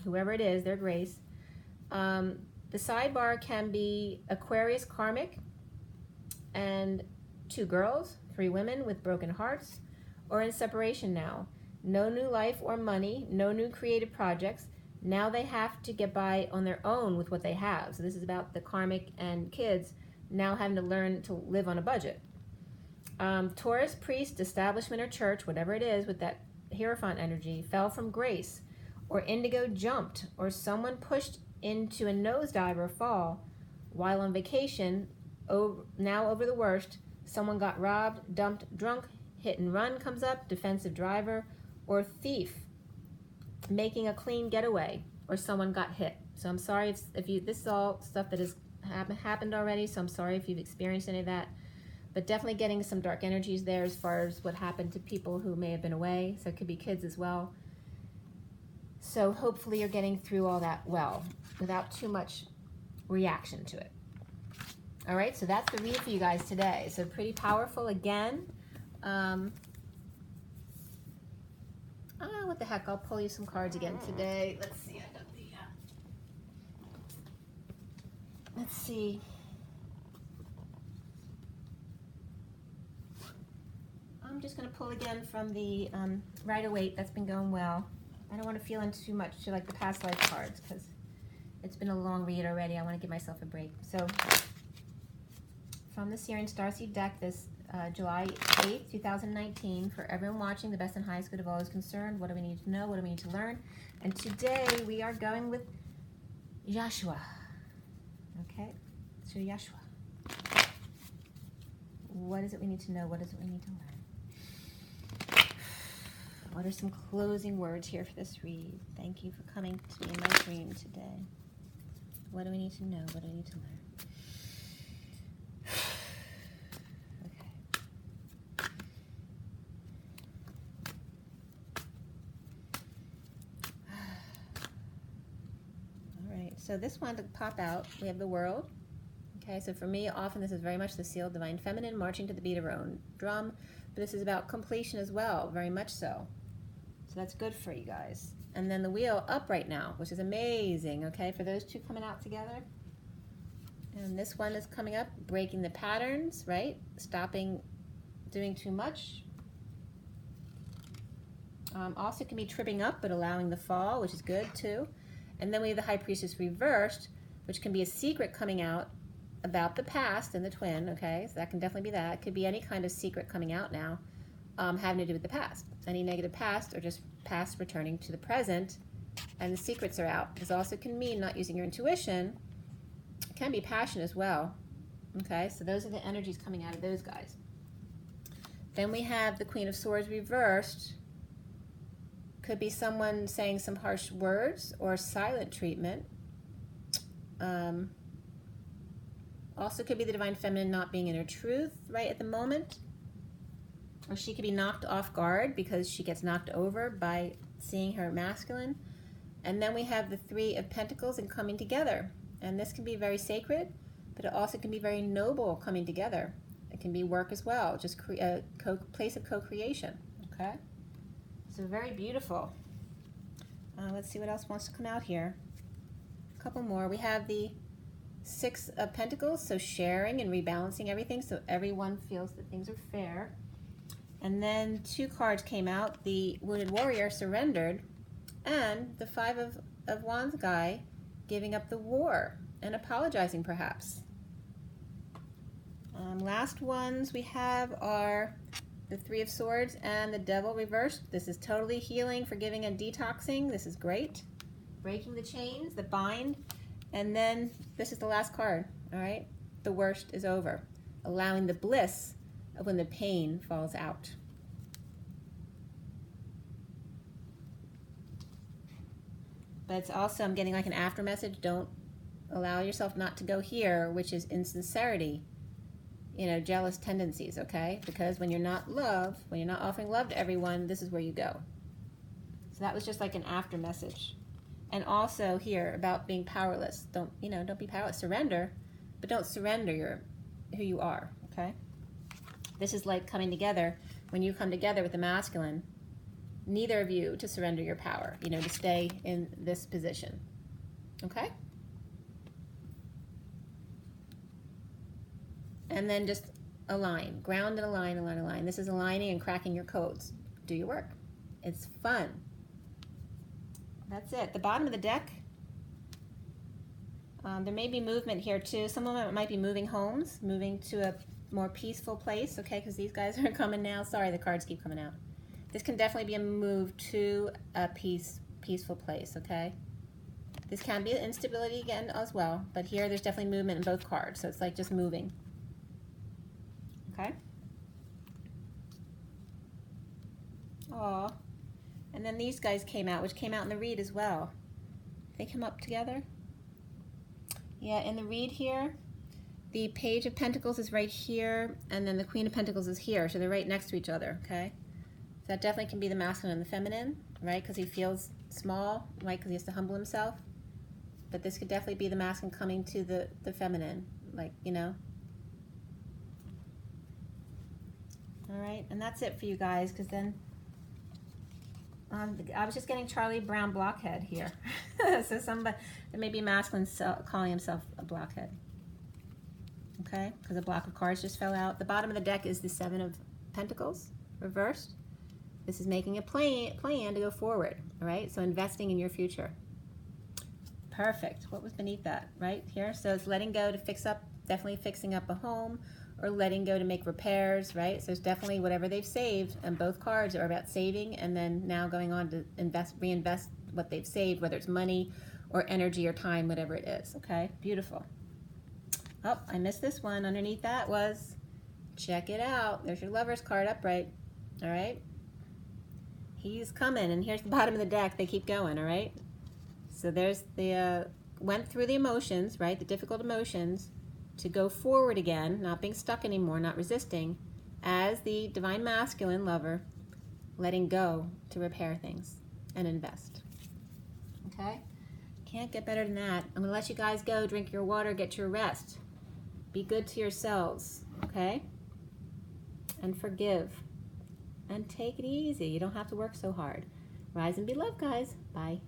whoever it is, their grace. The sidebar can be Aquarius karmic and 2 girls, 3 women with broken hearts, or in separation now. No new life or money, no new creative projects. Now they have to get by on their own with what they have. So this is about the karmic and kids now having to learn to live on a budget. Taurus, priest, establishment, or church, whatever it is with that Hierophant energy, fell from grace, or indigo jumped, or someone pushed into a nosedive or fall while on vacation, now over the worst. Someone got robbed, dumped, drunk, hit and run comes up, defensive driver, or thief making a clean getaway, or someone got hit. So I'm sorry if you, this is all stuff that has happened already, so I'm sorry if you've experienced any of that. But definitely getting some dark energies there as far as what happened to people who may have been away. So it could be kids as well. So hopefully you're getting through all that well, without too much reaction to it. All right, so that's the read for you guys today. So pretty powerful again. What the heck, I'll pull you some cards again today. Let's see, I got the, let's see. I'm just going to pull again from the Rider-Waite. That's been going well. I don't want to feel into too much to like the past life cards because it's been a long read already. I want to give myself a break. So from the Sirian Starseed deck this July 8th, 2019, for everyone watching, the best and highest good of all is concerned. What do we need to know? What do we need to learn? And today we are going with Joshua. Okay, so Joshua. What is it we need to know? What is it we need to learn? What are some closing words here for this read? Thank you for coming to me in my dream today. What do we need to know? What do we need to learn? Okay. All right, so this one to pop out, we have the World. Okay, so for me, often this is very much the sealed Divine Feminine marching to the beat of her own drum, but this is about completion as well, very much so. So that's good for you guys. And then the Wheel up right now, which is amazing, okay, for those two coming out together. And this one is coming up, breaking the patterns, right? Stopping doing too much. Also can be tripping up, but allowing the fall, which is good too. And then we have the High Priestess reversed, which can be a secret coming out about the past and the twin, okay? So that can definitely be that. It could be any kind of secret coming out now, having to do with the past. Any negative past or just past returning to the present, and the secrets are out. This also can mean not using your intuition. It can be passion as well, okay? So those are the energies coming out of those guys. Then we have the Queen of Swords reversed. Could be someone saying some harsh words or silent treatment. Also could be the Divine Feminine not being in her truth right at the moment. Or she could be knocked off guard because she gets knocked over by seeing her masculine. And then we have the Three of Pentacles and coming together. And this can be very sacred, but it also can be very noble coming together. It can be work as well, just a place of co-creation, okay? So very beautiful. Let's see what else wants to come out here. A couple more. We have the Six of Pentacles, so sharing and rebalancing everything so everyone feels that things are fair. And then two cards came out, the Wounded Warrior surrendered, and the Five of Wands guy giving up the war and apologizing perhaps. Last ones we have are the Three of Swords and the Devil reversed. This is totally healing, forgiving, and detoxing. This is great. Breaking the chains that bind And then this is the last card, all right? The worst is over, allowing the bliss of when the pain falls out. But it's also, I'm getting like an after message, don't allow yourself not to go here, which is insincerity, you know, jealous tendencies, okay? Because when you're not love, when you're not offering love to everyone, this is where you go. So that was just like an after message. And also here about being powerless. Don't be powerless. Surrender, but don't surrender who you are, okay? This is like coming together. When you come together with the masculine, neither of you to surrender your power, you know, to stay in this position, okay? And then just align, ground and align, align, align. This is aligning and cracking your codes. Do your work. It's fun. That's it. The bottom of the deck, there may be movement here too. Some of them might be moving homes, moving to a more peaceful place, okay, because these guys are coming now. Sorry, the cards keep coming out. This can definitely be a move to a peaceful place, okay? This can be an instability again as well, but here there's definitely movement in both cards, so it's like just moving, okay? Aw. And then these guys came out, which came out in the read as well. They come up together. Yeah, in the read here, the Page of Pentacles is right here, and then the Queen of Pentacles is here, so they're right next to each other, okay? So that definitely can be the masculine and the feminine, right? Because he feels small, right? Because he has to humble himself. But this could definitely be the masculine coming to the feminine, like, you know. All right, and that's it for you guys, because then I was just getting Charlie Brown blockhead here. So somebody, there may be a masculine calling himself a blockhead. Okay, because a block of cards just fell out. The bottom of the deck is the Seven of Pentacles, reversed. This is making a plan to go forward, all right? So investing in your future. Perfect. What was beneath that, right here? So it's letting go to fix up, definitely fixing up a home, or letting go to make repairs, right? So it's definitely whatever they've saved, and both cards are about saving and then now going on to reinvest what they've saved, whether it's money or energy or time, whatever it is, okay? Beautiful. Oh, I missed this one. Underneath that was, check it out. There's your Lover's card upright, all right? He's coming, and here's the bottom of the deck. They keep going, all right? So there's the, went through the emotions, right? The difficult emotions to go forward again, not being stuck anymore, not resisting, as the Divine Masculine lover, letting go to repair things and invest, okay? Can't get better than that. I'm gonna let you guys go, drink your water, get your rest. Be good to yourselves, okay? And forgive. And take it easy. You don't have to work so hard. Rise and be loved, guys. Bye.